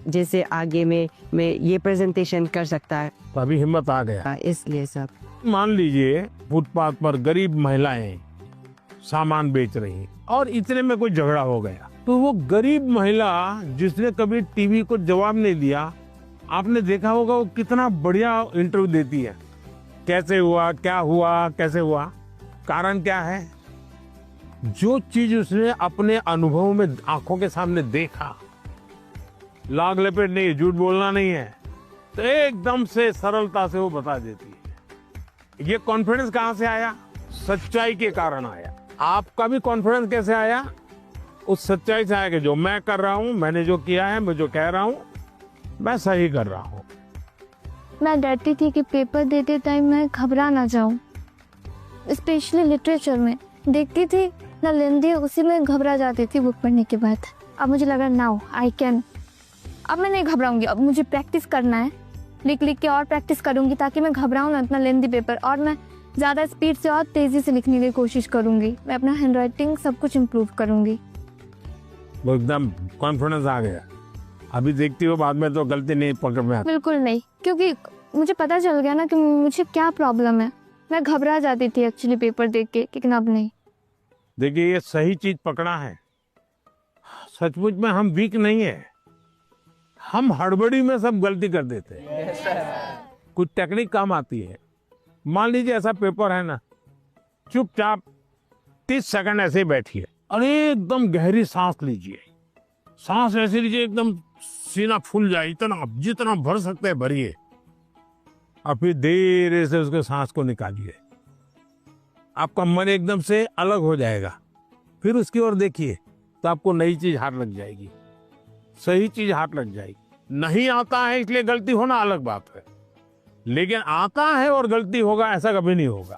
[SPEAKER 4] जैसे आगे में मैं ये प्रेजेंटेशन कर सकता है।
[SPEAKER 3] तो अभी हिम्मत आ गया।
[SPEAKER 4] इसलिए सर।
[SPEAKER 3] मान लीजिए फुटपाथ पर गरीब महिलाएं सामान बेच रही हैं और इतने में कोई झगड़ा हो गया, तो वो गरीब महिला जिसने कभी टीवी को जवाब नहीं दिया, आपने देखा होगा वो कितना बढ़िया इंटरव्यू देती है। कैसे हुआ, क्या हुआ, कैसे हुआ, कारण क्या है? जो चीज उसने अपने अनुभव में आंखों के सामने देखा, लाग लपेट नहीं, झूठ बोलना नहीं है, तो एकदम से सरलता से वो बता देती है। ये कॉन्फिडेंस कहां से आया? सच्चाई के कारण आया। आपका भी कॉन्फिडेंस कैसे आया? उस सच्चाई से आया कि जो मैं कर रहा हूं, मैंने जो किया है, मैं जो कह रहा हूं, मैं सही कर रहा हूं।
[SPEAKER 1] मैं डरती थी कि पेपर देते टाइम मैं घबरा ना जाऊं, स्पेशली लिटरेचर में देखती थी ना लेंदी, उसी में घबरा जाती थी बुक पढ़ने के बाद। अब मुझे लगा नाउ आई कैन, अब मैं नहीं घबराऊंगी, अब मुझे प्रैक्टिस करना है, लिख लिख के और प्रैक्टिस करूंगी ताकि मैं घबराऊं ना इतना लेंदी पेपर, और मैं ज़्यादा स्पीड से और तेज़ी से लिखने की कोशिश करूंगी। मैं अपना हैंड राइटिंग सब कुछ इम्प्रूव करूंगी।
[SPEAKER 3] वो एकदम कॉन्फिडेंस आ गया। अभी देखती हो बाद में तो गलती नहीं पकड़ में आती।
[SPEAKER 1] बिल्कुल नहीं, क्योंकि मुझे पता चल गया ना कि मुझे क्या प्रॉब्लम है। मैं घबरा जाती थी एक्चुअली पेपर देख के, लेकिन अब नहीं।
[SPEAKER 3] देखिए ये सही चीज पकड़ा है। सचमुच में हम वीक नहीं है, हम हड़बड़ी में सब गलती कर देते हैं। कुछ टेक्निक काम आती है। मान लीजिए ऐसा पेपर है ना, चुपचाप 30 सेकंड ऐसे ही बैठिए और एकदम गहरी सांस लीजिए। सांस ऐसे लीजिए एकदम सीना फूल जाए, इतना जितना भर सकते हैं भरिए, और फिर धीरे से उसके सांस को निकालिए। आपका मन एकदम से अलग हो जाएगा। फिर उसकी ओर देखिए तो आपको नई चीज हाथ लग जाएगी, सही चीज हाथ लग जाएगी। नहीं आता है इसलिए गलती होना अलग बात है, लेकिन आता है और गलती होगा ऐसा कभी नहीं होगा।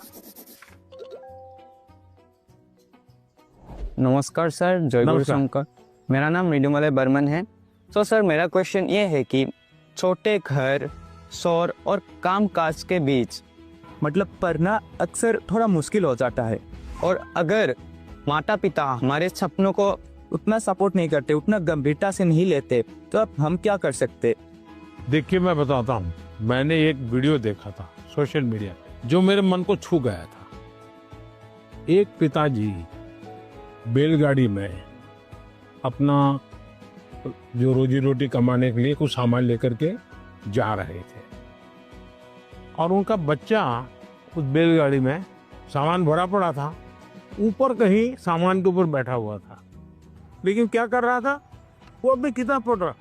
[SPEAKER 4] नमस्कार सर, जय गुरु शंकर। मेरा नाम मृदुमलय बर्मन है। तो सर मेरा क्वेश्चन ये है कि छोटे घर, शोर और कामकाज के बीच
[SPEAKER 5] मतलब पढ़ना अक्सर थोड़ा मुश्किल हो जाता है,
[SPEAKER 4] और अगर माता पिता हमारे सपनों को
[SPEAKER 5] उतना सपोर्ट नहीं करते, उतना गंभीरता से नहीं लेते, तो अब हम क्या कर सकते?
[SPEAKER 3] देखिए मैं बताता हूँ, मैंने एक वीडियो देखा था सोशल मीडिया पे जो मेरे मन को छू गया था। एक पिताजी बैलगाड़ी में अपना जो रोजी रोटी कमाने के लिए कुछ सामान लेकर के जा रहे थे, और उनका बच्चा उस बैलगाड़ी में सामान भरा पड़ा था, ऊपर कहीं सामान के ऊपर बैठा हुआ था, लेकिन क्या कर रहा था? वो अपनी किताब पढ़ रहा,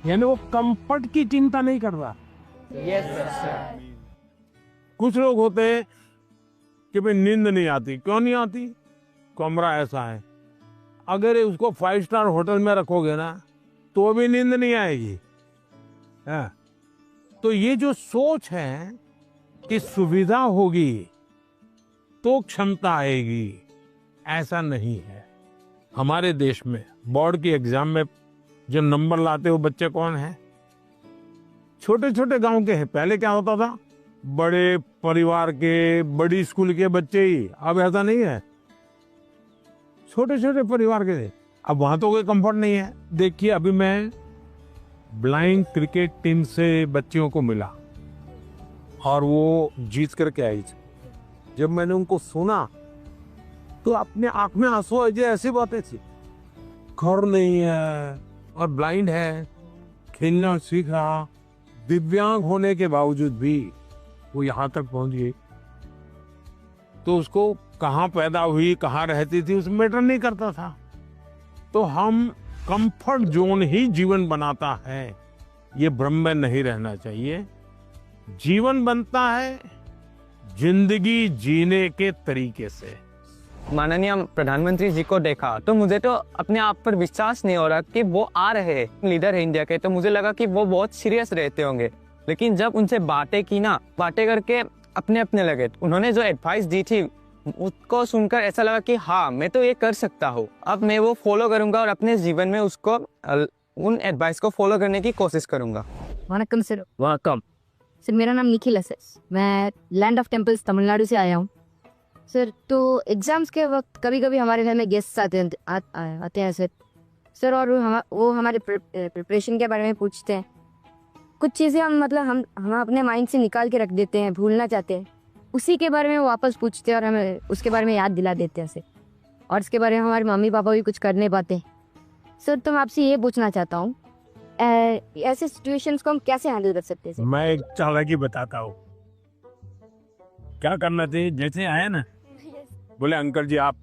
[SPEAKER 3] यानी वो कंफर्ट की चिंता नहीं कर रहा।
[SPEAKER 4] Yes sir.
[SPEAKER 3] कुछ लोग होते हैं कि भाई नींद नहीं आती। क्यों नहीं आती? कमरा ऐसा है, अगर उसको 5 स्टार होटल में रखोगे ना तो भी नींद नहीं आएगी। हाँ। तो ये जो सोच है कि सुविधा होगी तो क्षमता आएगी, ऐसा नहीं है। हमारे देश में बोर्ड की एग्जाम में जो नंबर लाते हो बच्चे कौन है? छोटे छोटे गांव के हैं। पहले क्या होता था? बड़े परिवार के, बड़ी स्कूल के बच्चे ही। अब ऐसा नहीं है, छोटे छोटे परिवार के थे। अब वहां तो कोई कंफर्ट नहीं है। देखिए अभी मैं ब्लाइंड क्रिकेट टीम से बच्चियों को मिला और वो जीत करके आई थी। जब मैंने उनको सुना तो अपने आंख में आंसू आ जाए, ऐसी बातें थी। घर नहीं है और ब्लाइंड है, खेलना सीख रहा, दिव्यांग होने के बावजूद भी वो यहाँ तक पहुंच गई। तो उसको कहाँ पैदा हुई, कहाँ रहती थी, उसमें मैटर नहीं करता था। तो हम कंफर्ट जोन ही जीवन बनाता है, ये भ्रम में नहीं रहना चाहिए। जीवन बनता है जिंदगी जीने के तरीके से।
[SPEAKER 4] माननीय प्रधानमंत्री जी को देखा तो मुझे तो अपने आप पर विश्वास नहीं हो रहा कि वो आ रहे हैं, लीडर है इंडिया के। तो मुझे लगा कि वो बहुत सीरियस रहते होंगे, लेकिन जब उनसे बातें की ना, बातें करके अपने अपने लगे। उन्होंने जो एडवाइस दी थी उसको सुनकर ऐसा लगा कि हाँ मैं तो ये कर सकता हूँ। अब मैं वो फॉलो करूंगा और अपने जीवन में उसको उन एडवाइस को फॉलो करने की कोशिश करूंगा।
[SPEAKER 7] वनकम सर।
[SPEAKER 4] वेलकम
[SPEAKER 7] सर, मेरा नाम निखिल है सर। मैं लैंड ऑफ टेम्पल्स तमिलनाडु से आया हूँ सर। तो एग्जाम्स के वक्त कभी कभी हमारे घर में गेस्ट आते हैं सर।
[SPEAKER 1] सर, और वो हमारे प्रिपरेशन के बारे में पूछते हैं। कुछ चीज़ें हम अपने माइंड से निकाल के रख देते हैं, भूलना चाहते हैं, उसी के बारे में वो वापस पूछते हैं और हमें उसके बारे में याद दिला देते हैं। और इसके बारे में हमारे मम्मी पापा भी कुछ कर नहीं पाते। सर, तो मैं आपसे ये पूछना चाहता हूँ, ऐसे सिचुएशंस को हम कैसे हैंडल कर सकते हैं?
[SPEAKER 3] मैं एक चालाकी बताता हूँ क्या करना चाहिए। जैसे आया ना, बोले अंकल जी आप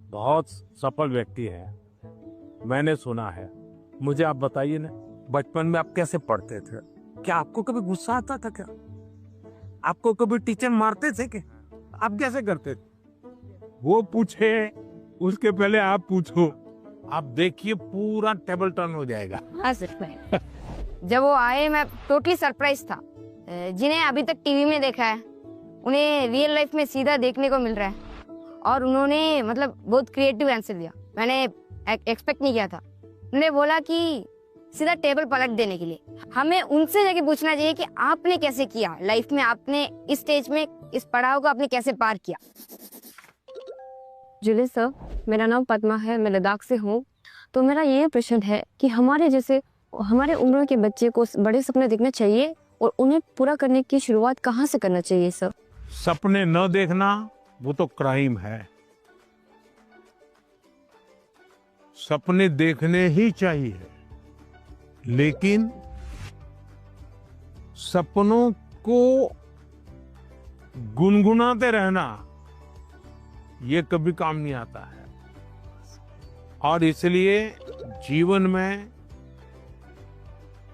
[SPEAKER 3] बहुत सफल व्यक्ति हैं, मैंने सुना है, मुझे आप बताइए ना, बचपन में आप कैसे पढ़ते थे? क्या आपको कभी गुस्सा आता था? क्या आपको कभी टीचर मारते थे? क्या आप कैसे करते थे? वो पूछे उसके पहले आप पूछो, आप देखिए पूरा टेबल टर्न हो जाएगा।
[SPEAKER 1] हाँ सर, जब वो आए मैं टोटली सरप्राइज था। जिन्हें अभी तक टीवी में देखा है उन्हें रियल लाइफ में सीधा देखने को मिल रहा है। और उन्होंने बहुत क्रिएटिव आंसर दिया, मैंने एक्सपेक्ट नहीं किया था। उन्होंने बोला कि सीधा टेबल पलट देने के लिए। हमें उनसे जाके पूछना चाहिए कि आपने कैसे किया लाइफ में, आपने इस स्टेज में इस पड़ाव को आपने कैसे पार किया। जुले सर, मेरा नाम पद्मा है, मैं लद्दाख से हूँ। तो मेरा ये प्रश्न है कि हमारे उम्र के बच्चे को बड़े सपने देखना चाहिए और उन्हें पूरा करने की शुरुआत कहाँ से करना चाहिए सर?
[SPEAKER 3] सपने न देखना वो तो क्राइम है। सपने देखने ही चाहिए, लेकिन सपनों को गुनगुनाते रहना ये कभी काम नहीं आता है। और इसलिए जीवन में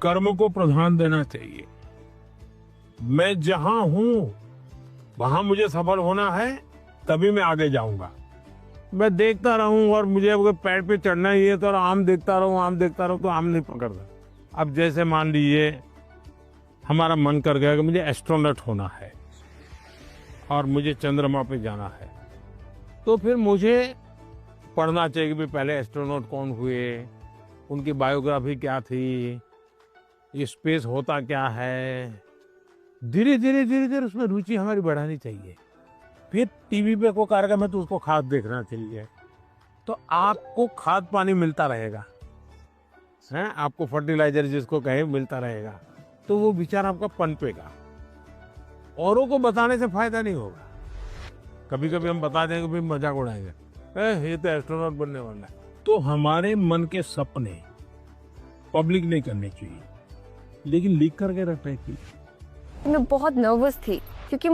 [SPEAKER 3] कर्म को प्रधान देना चाहिए। मैं जहां हूं वहां मुझे सफल होना है, तभी मैं आगे जाऊंगा। मैं देखता रहूं और मुझे अगर पेड़ पे चढ़ना ही है तो आम देखता रहूं तो आम नहीं पकड़ता। अब जैसे मान लीजिए हमारा मन कर गया कि मुझे एस्ट्रोनॉट होना है और मुझे चंद्रमा पे जाना है, तो फिर मुझे पढ़ना चाहिए कि पहले एस्ट्रोनॉट कौन हुए, उनकी बायोग्राफी क्या थी, स्पेस होता क्या है। धीरे धीरे उसमें रुचि हमारी बढ़ानी चाहिए। फिर टीवी पे कोई कार्यक्रम है तो उसको खाद देखना चाहिए, तो आपको खाद पानी मिलता रहेगा, हैं, आपको फर्टिलाइजर जिसको कहे मिलता रहेगा, तो वो विचार आपका पनपेगा। औरों को बताने से फायदा नहीं होगा। कभी कभी हम बता देंगे, भाई मजाक उड़ाएंगे, ये तो एस्ट्रोनॉट बनने वाला है। तो हमारे मन के सपने पब्लिक नहीं करने चाहिए, लेकिन लीक करके रखने चाहिए।
[SPEAKER 1] मैं बहुत नर्वस थी क्योंकि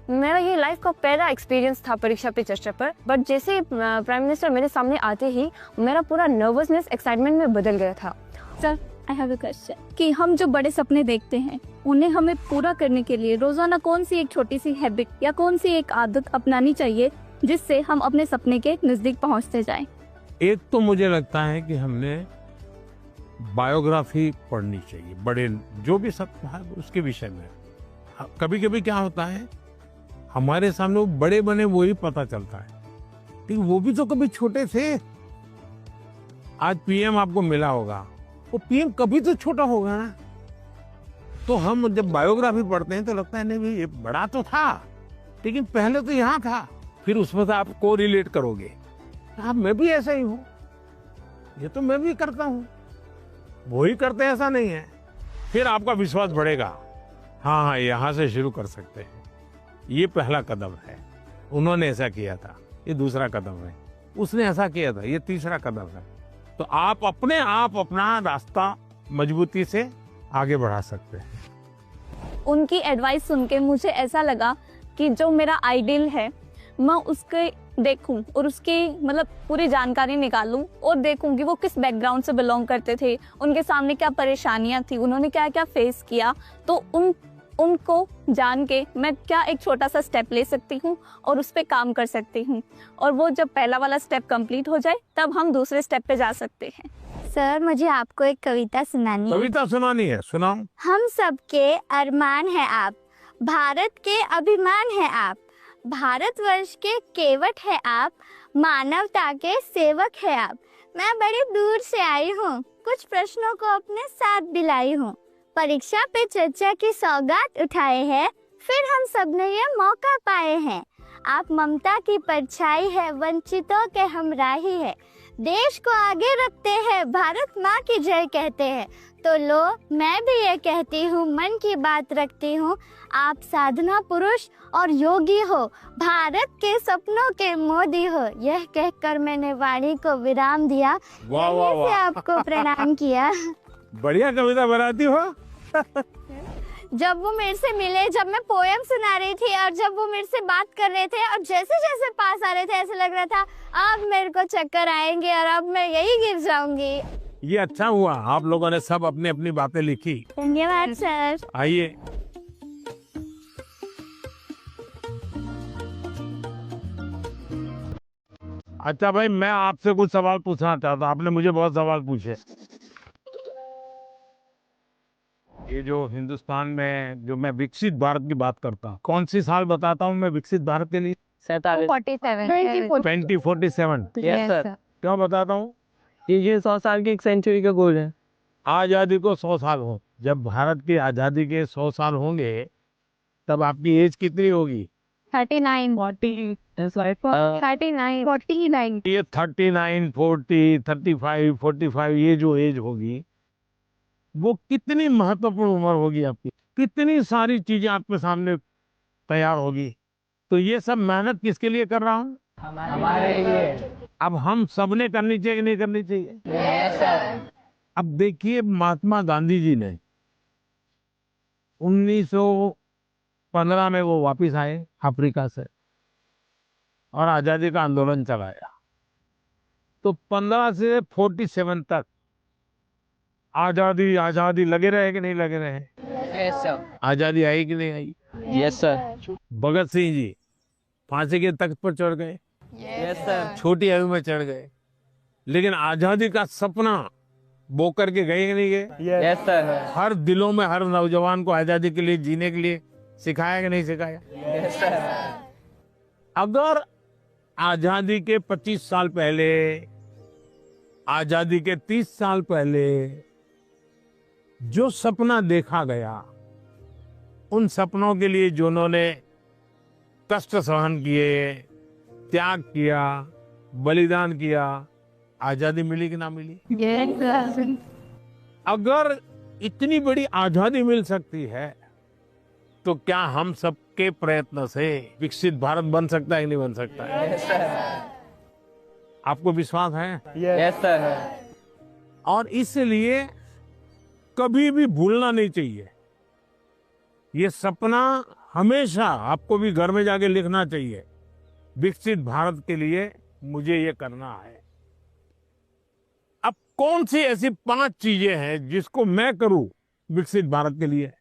[SPEAKER 1] मेरा ये लाइफ का पहला एक्सपीरियंस था परीक्षा पे चर्चा पर। बट जैसे प्राइम मिनिस्टर मेरे सामने आते ही मेरा पूरा नर्वसनेस एक्साइटमेंट में बदल गया था।
[SPEAKER 2] Sir, I have a question कि हम जो बड़े सपने देखते हैं उन्हें हमें पूरा करने के लिए रोजाना कौन सी एक छोटी सी हैबिट या कौन सी एक आदत अपनानी चाहिए जिससे हम अपने सपने के नजदीक पहुंचते जाएं?
[SPEAKER 3] एक तो मुझे लगता है कि हमने बायोग्राफी पढ़नी चाहिए, बड़े जो भी सपना है उसके विषय में। कभी कभी क्या होता है, हमारे सामने वो बड़े बने वो ही पता चलता है, लेकिन वो भी तो कभी छोटे थे। आज पीएम आपको मिला होगा, वो पीएम कभी तो छोटा होगा ना। तो हम जब बायोग्राफी पढ़ते हैं तो लगता है नहीं भाई ये बड़ा तो था, लेकिन पहले तो यहाँ था। फिर उसमें से आप को रिलेट करोगे, हाँ मैं भी ऐसा ही हूँ, ये तो मैं भी करता हूँ, वो ही करते हैं, ऐसा नहीं है। फिर आपका विश्वास बढ़ेगा, हाँ यहाँ से शुरू कर सकते हैं। ये पहला कदम है, उन्होंने ऐसा किया था, ये दूसरा कदम है, उसने ऐसा किया था, ये तीसरा कदम है। तो आप अपने आप अपना रास्ता मजबूती से आगे बढ़ा सकते हैं।
[SPEAKER 2] उनकी एडवाइस सुन के मुझे ऐसा लगा कि जो मेरा आइडियल है मैं उसके देखूं और उसकी पूरी जानकारी निकालूं और देखूं कि वो किस बैकग्राउंड से बिलोंग करते थे, उनके सामने क्या परेशानियां थी, उन्होंने क्या क्या फेस किया। तो उनको जान के मैं क्या एक छोटा सा स्टेप ले सकती हूँ और उस पर काम कर सकती हूँ, और वो जब पहला वाला स्टेप कंप्लीट हो जाए तब हम दूसरे स्टेप पे जा सकते हैं।
[SPEAKER 8] सर, मुझे आपको एक कविता सुनानी है।
[SPEAKER 3] कविता सुनानी है? सुनाओ।
[SPEAKER 8] हम सबके अरमान है आप, भारत के अभिमान है आप, भारतवर्ष के केवट है आप, मानवता के सेवक है आप। मैं बड़ी दूर से आई हूँ, कुछ प्रश्नों को अपने साथ दिलाई हूँ, परीक्षा पे चर्चा की सौगात उठाए हैं, फिर हम सब ने ये मौका पाए हैं। आप ममता की परछाई है, वंचितों के हमराही है, देश को आगे रखते हैं, भारत माँ की जय कहते हैं। तो लो मैं भी ये कहती हूँ, मन की बात रखती हूँ, आप साधना पुरुष और योगी हो, भारत के सपनों के मोदी हो। यह कहकर मैंने वाणी को विराम दिया,
[SPEAKER 3] वाह वाह
[SPEAKER 8] से
[SPEAKER 3] वाह,
[SPEAKER 8] आपको प्रणाम किया।
[SPEAKER 3] बढ़िया कविता बनाती हो।
[SPEAKER 8] जब वो मेरे से मिले, जब मैं पोएम सुना रही थी और जब वो मेरे से बात कर रहे थे और जैसे जैसे पास आ रहे थे ऐसे लग रहा था अब मेरे को चक्कर आएंगे और अब मैं यही गिर जाऊंगी।
[SPEAKER 3] ये अच्छा हुआ, आप लोगों ने सब अपनी अपनी बातें लिखी।
[SPEAKER 8] धन्यवाद सर।
[SPEAKER 3] आइए, अच्छा भाई, मैं आपसे कुछ सवाल पूछना चाहता, आपने मुझे बहुत सवाल पूछे। ये जो हिंदुस्तान में जो मैं विकसित भारत की बात करता हूँ, कौन सी साल बताता हूँ मैं विकसित भारत के लिए? 2047।
[SPEAKER 4] Yes sir.
[SPEAKER 3] क्यों बताता हूँ?
[SPEAKER 4] ये 100 साल की एक सेंचुरी का गोल है।
[SPEAKER 3] आजादी को 100 साल हो, जब भारत की आजादी के 100 साल होंगे तब आपकी एज कितनी होगी?
[SPEAKER 1] 39
[SPEAKER 4] 49
[SPEAKER 1] 49
[SPEAKER 3] ये 39, 40, 35, 45 ये जो एज होगी वो कितनी महत्वपूर्ण उम्र होगी आपकी, कितनी सारी चीजें आपके सामने तैयार होगी। तो ये सब मेहनत किसके लिए कर रहा हूँ?
[SPEAKER 4] हमारे लिए।
[SPEAKER 3] अब हम सबने करनी चाहिए कि नहीं करनी चाहिए?
[SPEAKER 4] Yes sir.
[SPEAKER 3] अब देखिए, महात्मा गांधी जी ने 1915 में वो वापिस आए अफ्रीका से और आजादी का आंदोलन चलाया। तो 15 से 47 तक आजादी आजादी लगे रहे कि नहीं लगे रहे?
[SPEAKER 4] Yes sir.
[SPEAKER 3] आजादी आई कि नहीं आई?
[SPEAKER 4] Yes sir.
[SPEAKER 3] भगत सिंह जी फांसी के तख्त पर चढ़ गए,
[SPEAKER 4] यस सर।
[SPEAKER 3] छोटी आयु में चढ़ गए, लेकिन आजादी का सपना बो करके गए कि नहीं गए?
[SPEAKER 4] Yes sir.
[SPEAKER 3] हर दिलों में हर नौजवान को आजादी के लिए जीने के लिए सिखाया कि नहीं सिखाया?
[SPEAKER 4] Yes sir.
[SPEAKER 3] अगर आजादी के 25 साल पहले, आजादी के 30 साल पहले जो सपना देखा गया, उन सपनों के लिए जिन्होंने कष्ट सहन किए, त्याग किया, बलिदान किया, आजादी मिली कि ना मिली? अगर इतनी बड़ी आजादी मिल सकती है तो क्या हम सबके प्रयत्न से विकसित भारत बन सकता है कि नहीं बन सकता है?
[SPEAKER 4] Yes sir.
[SPEAKER 3] आपको विश्वास है?
[SPEAKER 4] Yes sir.
[SPEAKER 3] और इसलिए कभी भी भूलना नहीं चाहिए। ये सपना हमेशा आपको भी घर में जाके लिखना चाहिए, विकसित भारत के लिए मुझे ये करना है। अब कौन सी ऐसी 5 चीजें हैं जिसको मैं करूं विकसित भारत के लिए?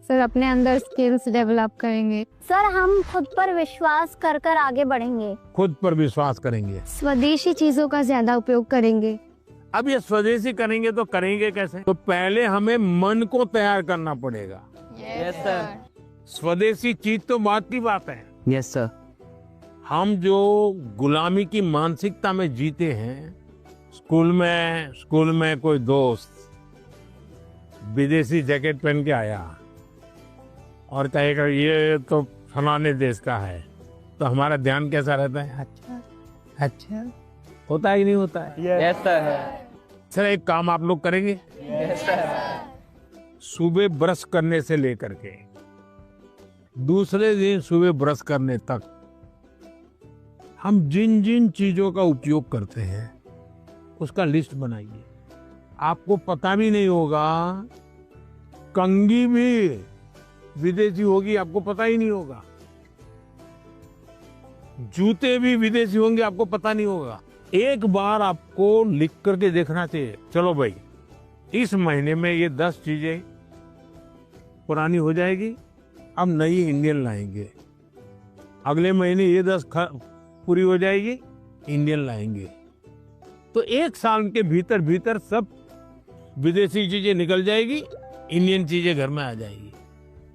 [SPEAKER 1] सर अपने अंदर स्किल्स डेवलप करेंगे।
[SPEAKER 2] सर हम खुद पर विश्वास कर कर आगे बढ़ेंगे।
[SPEAKER 3] खुद पर विश्वास करेंगे।
[SPEAKER 1] स्वदेशी चीजों का ज्यादा उपयोग करेंगे।
[SPEAKER 3] अब ये स्वदेशी करेंगे तो करेंगे कैसे? तो पहले हमें मन को तैयार करना पड़ेगा।
[SPEAKER 4] Yes sir.
[SPEAKER 3] स्वदेशी चीज तो बात की बात है।
[SPEAKER 4] Yes sir.
[SPEAKER 3] हम जो गुलामी की मानसिकता में जीते हैं, स्कूल में कोई दोस्त विदेशी जैकेट पहन के आया और कहेगा ये तो फलाने देश का है, तो हमारा ध्यान कैसा रहता है? अच्छा होता है कि नहीं होता है?
[SPEAKER 4] Yes sir.
[SPEAKER 3] सर एक काम आप लोग करेंगे,
[SPEAKER 4] यस सर।
[SPEAKER 3] सुबह ब्रश करने से लेकर के दूसरे दिन सुबह ब्रश करने तक हम जिन जिन चीजों का उपयोग करते हैं उसका लिस्ट बनाइए। आपको पता भी नहीं होगा, कंघी भी विदेशी होगी, आपको पता ही नहीं होगा। जूते भी विदेशी होंगे, आपको पता नहीं होगा। एक बार आपको लिख करके देखना चाहिए, चलो भाई इस महीने में ये 10 चीजें पुरानी हो जाएगी, अब नई इंडियन लाएंगे। अगले महीने ये 10 पूरी हो जाएगी, इंडियन लाएंगे। तो 1 साल के भीतर भीतर सब विदेशी चीजें निकल जाएगी, इंडियन चीजें घर में आ जाएगी।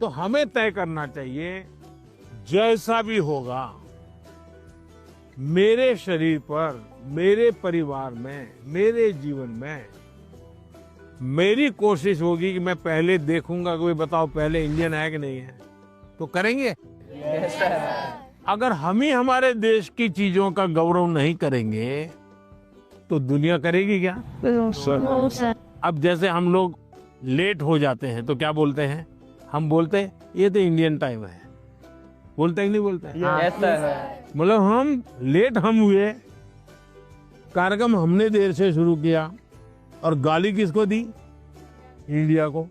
[SPEAKER 3] तो हमें तय करना चाहिए जैसा भी होगा मेरे शरीर पर, मेरे परिवार में, मेरे जीवन में, मेरी कोशिश होगी कि मैं पहले देखूंगा, कोई बताओ पहले इंडियन है कि नहीं है, तो करेंगे।
[SPEAKER 4] Yes sir.
[SPEAKER 3] अगर हम ही हमारे देश की चीजों का गौरव नहीं करेंगे तो दुनिया करेगी क्या? अब जैसे हम लोग लेट हो जाते हैं तो क्या बोलते हैं? हम बोलते हैं ये तो इंडियन टाइम है, बोलते हैं कि नहीं बोलते हैं? मतलब हम लेट हम हुए, कार्यक्रम हमने देर से शुरू किया और गाली किसको दी? इंडिया को।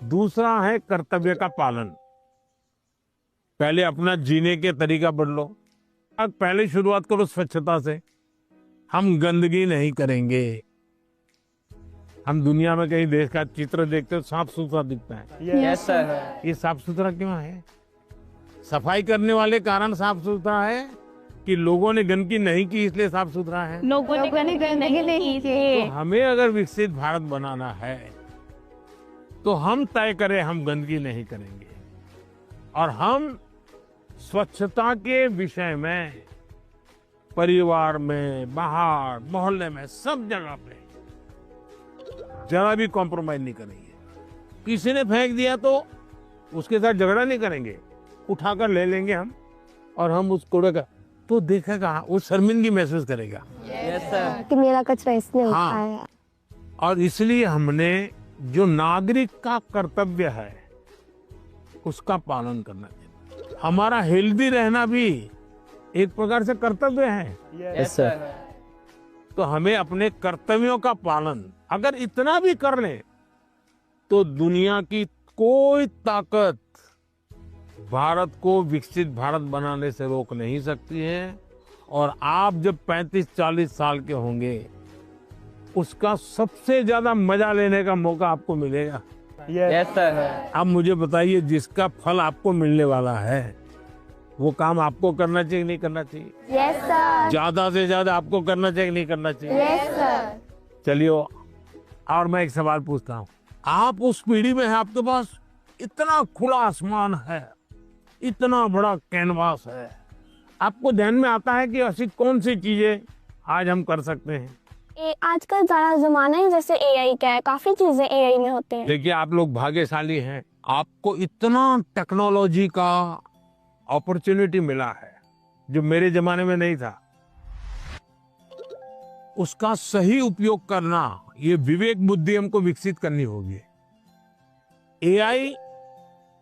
[SPEAKER 3] दूसरा है कर्तव्य का पालन। पहले अपना जीने के तरीका बदलो। अब पहले शुरुआत करो स्वच्छता से। हम गंदगी नहीं करेंगे। हम दुनिया में कहीं देश का चित्र देखते हो साफ सुथरा दिखता है। ये साफ सुथरा क्यों है? सफाई करने वाले कारण साफ सुथरा है कि लोगों ने गंदगी नहीं की इसलिए साफ सुथरा है?
[SPEAKER 2] लोगों ने गंदगी नहीं की।
[SPEAKER 3] तो हमें अगर विकसित भारत बनाना है तो हम तय करें हम गंदगी नहीं करेंगे और हम स्वच्छता के विषय में परिवार में, बाहर, मोहल्ले में, सब जगह पे जरा भी कॉम्प्रोमाइज नहीं करेंगे। किसी ने फेंक दिया तो उसके साथ झगड़ा नहीं करेंगे, उठाकर ले लेंगे हम और हम उस कूड़े का तो देखेगा, वो शर्मिंदगी महसूस करेगा
[SPEAKER 1] कि मेरा कचरा इसने
[SPEAKER 3] हाँ।
[SPEAKER 1] उठाया।
[SPEAKER 3] और इसलिए हमने जो नागरिक का कर्तव्य है उसका पालन करना चाहिए। हमारा हेल्दी रहना भी एक प्रकार से कर्तव्य है। तो हमें अपने कर्तव्यों का पालन अगर इतना भी कर ले तो दुनिया की कोई ताकत भारत को विकसित भारत बनाने से रोक नहीं सकती है। और आप जब 35-40 साल के होंगे उसका सबसे ज्यादा मजा लेने का मौका आपको मिलेगा। अब मुझे बताइए, जिसका फल आपको मिलने वाला है वो काम आपको करना चाहिए नहीं करना चाहिए?
[SPEAKER 1] Yes sir.
[SPEAKER 3] ज्यादा से ज्यादा आपको करना चाहिए नहीं करना चाहिए?
[SPEAKER 1] Yes sir.
[SPEAKER 3] चलिए, और मैं एक सवाल पूछता हूँ। आप उस पीढ़ी में है, आपके पास इतना खुला आसमान है, इतना बड़ा कैनवास है, आपको ध्यान में आता है कि ऐसी कौन सी चीजें आज हम कर सकते हैं?
[SPEAKER 1] आजकल सारा जमाना ही जैसे एआई का है, काफी चीजें एआई में होते हैं।
[SPEAKER 3] देखिए, आप लोग भाग्यशाली हैं, आपको इतना टेक्नोलॉजी का अपॉर्चुनिटी मिला है जो मेरे जमाने में नहीं था। उसका सही उपयोग करना, ये विवेक बुद्धि हमको विकसित करनी होगी। एआई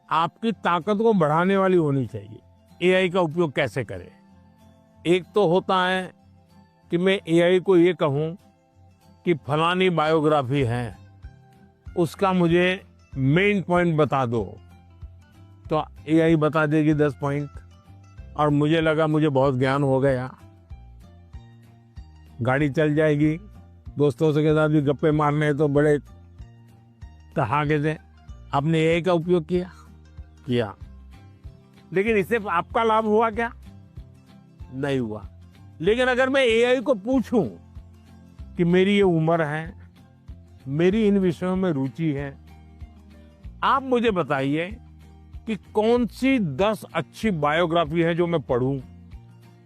[SPEAKER 3] आपकी ताकत को बढ़ाने वाली होनी चाहिए। एआई का उपयोग कैसे करें? एक तो होता है कि मैं एआई को ये कहूं कि फलानी बायोग्राफी है, उसका मुझे मेन पॉइंट बता दो, तो एआई बता देगी 10 पॉइंट और मुझे लगा मुझे बहुत ज्ञान हो गया, गाड़ी चल जाएगी, दोस्तों के साथ भी गप्पे मारने हैं तो बड़े तहाके से आपने एआई का उपयोग किया, लेकिन इससे आपका लाभ हुआ क्या? नहीं हुआ। लेकिन अगर मैं एआई को पूछूं कि मेरी ये उम्र है, मेरी इन विषयों में रुचि है, आप मुझे बताइए कि कौन सी 10 अच्छी बायोग्राफी है जो मैं पढूं,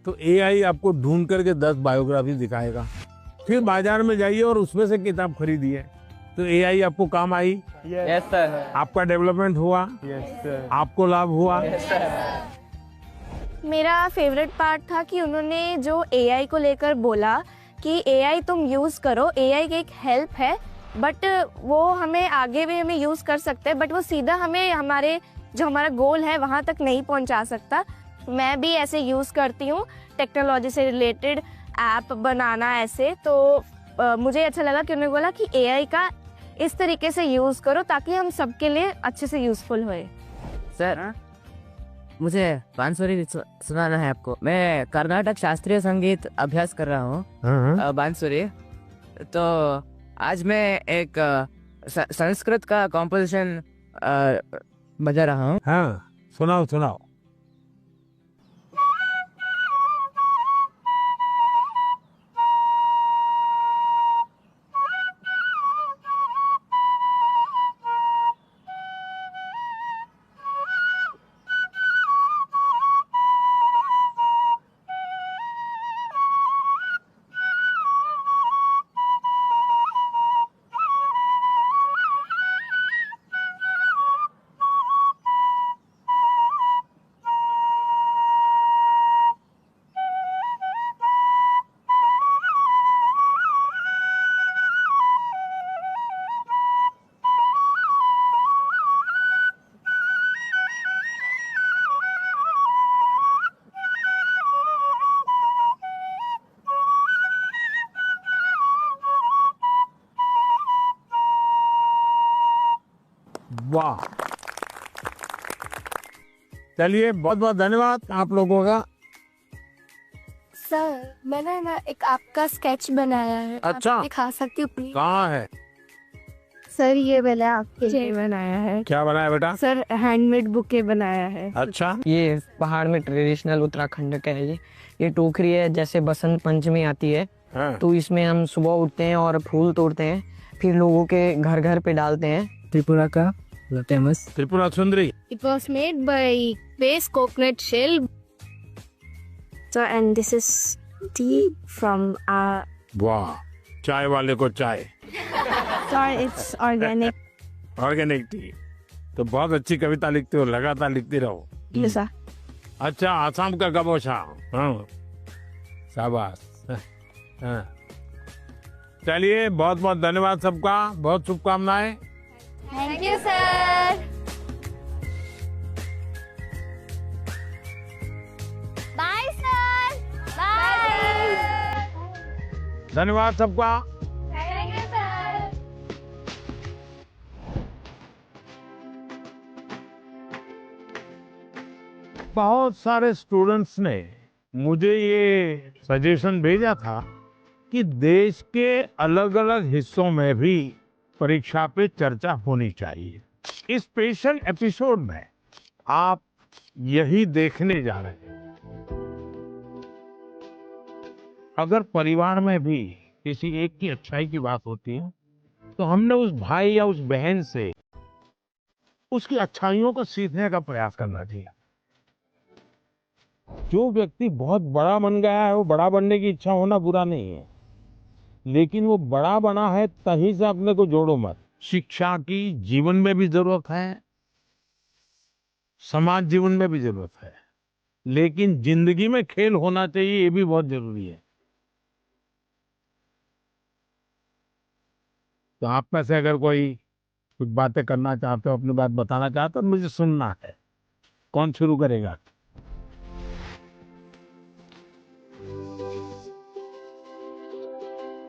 [SPEAKER 3] तो एआई आपको ढूंढ करके 10 बायोग्राफी दिखाएगा। फिर बाजार में जाइए और उसमें से किताब खरीदिए, तो एआई आपको काम आई।
[SPEAKER 4] Yes sir.
[SPEAKER 3] आपका डेवलपमेंट हुआ।
[SPEAKER 4] Yes sir.
[SPEAKER 3] आपको लाभ हुआ।
[SPEAKER 1] मेरा फेवरेट पार्ट था कि उन्होंने जो एआई को लेकर बोला कि एआई तुम यूज़ करो, एआई की एक हेल्प है, बट वो हमें आगे भी हमें यूज़ कर सकते हैं, बट वो सीधा हमें हमारे जो हमारा गोल है वहाँ तक नहीं पहुँचा सकता। मैं भी ऐसे यूज़ करती हूँ टेक्नोलॉजी से रिलेटेड ऐप बनाना ऐसे, तो मुझे अच्छा लगा कि उन्होंने बोला कि एआई का इस तरीके से यूज़ करो ताकि हम सबके लिए अच्छे से यूज़फुल होए।
[SPEAKER 9] सर, मुझे बांसुरी सुनाना है आपको। मैं कर्नाटक शास्त्रीय संगीत अभ्यास कर रहा हूँ, बांसुरी। तो आज मैं एक संस्कृत का कॉम्पोजिशन बजा रहा हूँ।
[SPEAKER 3] हाँ, सुनाओ। वाह, चलिए बहुत बहुत धन्यवाद आप लोगों का।
[SPEAKER 1] सर मैंने ना एक आपका स्केच बनाया है,
[SPEAKER 3] अच्छा।
[SPEAKER 1] आप दिखा सकती हूँ प्लीज?
[SPEAKER 3] कहाँ है?
[SPEAKER 1] सर ये मैंने आपके लिए बनाया है।
[SPEAKER 3] क्या बनाया बेटा?
[SPEAKER 1] सर हैंडमेड बुके बनाया है।
[SPEAKER 3] अच्छा,
[SPEAKER 4] ये पहाड़ में ट्रेडिशनल उत्तराखंड का है ये टोकरी है। जैसे बसंत पंचमी आती है
[SPEAKER 3] हाँ।
[SPEAKER 4] तो इसमें हम सुबह उठते हैं और फूल तोड़ते हैं, फिर लोगों के घर घर पे डालते हैं। त्रिपुरा का famous
[SPEAKER 3] Tripura Sundari.
[SPEAKER 1] It was made by base coconut shell. So and this is tea from
[SPEAKER 3] वाह, चाय वाले को चाय,
[SPEAKER 1] sorry it's organic.
[SPEAKER 3] Organic T. तो बहुत अच्छी कविता लिखते हो, लगातार लिखते रहो।
[SPEAKER 1] Yes sir.
[SPEAKER 3] अच्छा, आसाम का गबोशा। हाँ, शाबाश। हाँ। चलिए बहुत बहुत धन्यवाद सबका, बहुत शुभकामनाएं।
[SPEAKER 8] Thank you sir. Bye sir. Bye.
[SPEAKER 3] धन्यवाद सबका।
[SPEAKER 8] Thank you sir.
[SPEAKER 3] बहुत सारे स्टूडेंट्स ने मुझे ये सजेशन भेजा था कि देश के अलग अलग हिस्सों में भी परीक्षा पे चर्चा होनी चाहिए। इस स्पेशल एपिसोड में आप यही देखने जा रहे हैं। अगर परिवार में भी किसी एक की अच्छाई की बात होती है तो हमने उस भाई या उस बहन से उसकी अच्छाइयों को सीखने का प्रयास करना चाहिए। जो व्यक्ति बहुत बड़ा बन गया है, वो बड़ा बनने की इच्छा होना बुरा नहीं है, लेकिन वो बड़ा बना है तहीं से अपने को जोड़ो मत। शिक्षा की जीवन में भी जरूरत है, समाज जीवन में भी जरूरत है, लेकिन जिंदगी में खेल होना चाहिए, ये भी बहुत जरूरी है। तो आप में से अगर कोई कुछ बातें करना चाहते हो, अपनी बात बताना चाहते हो, मुझे सुनना है। कौन शुरू करेगा?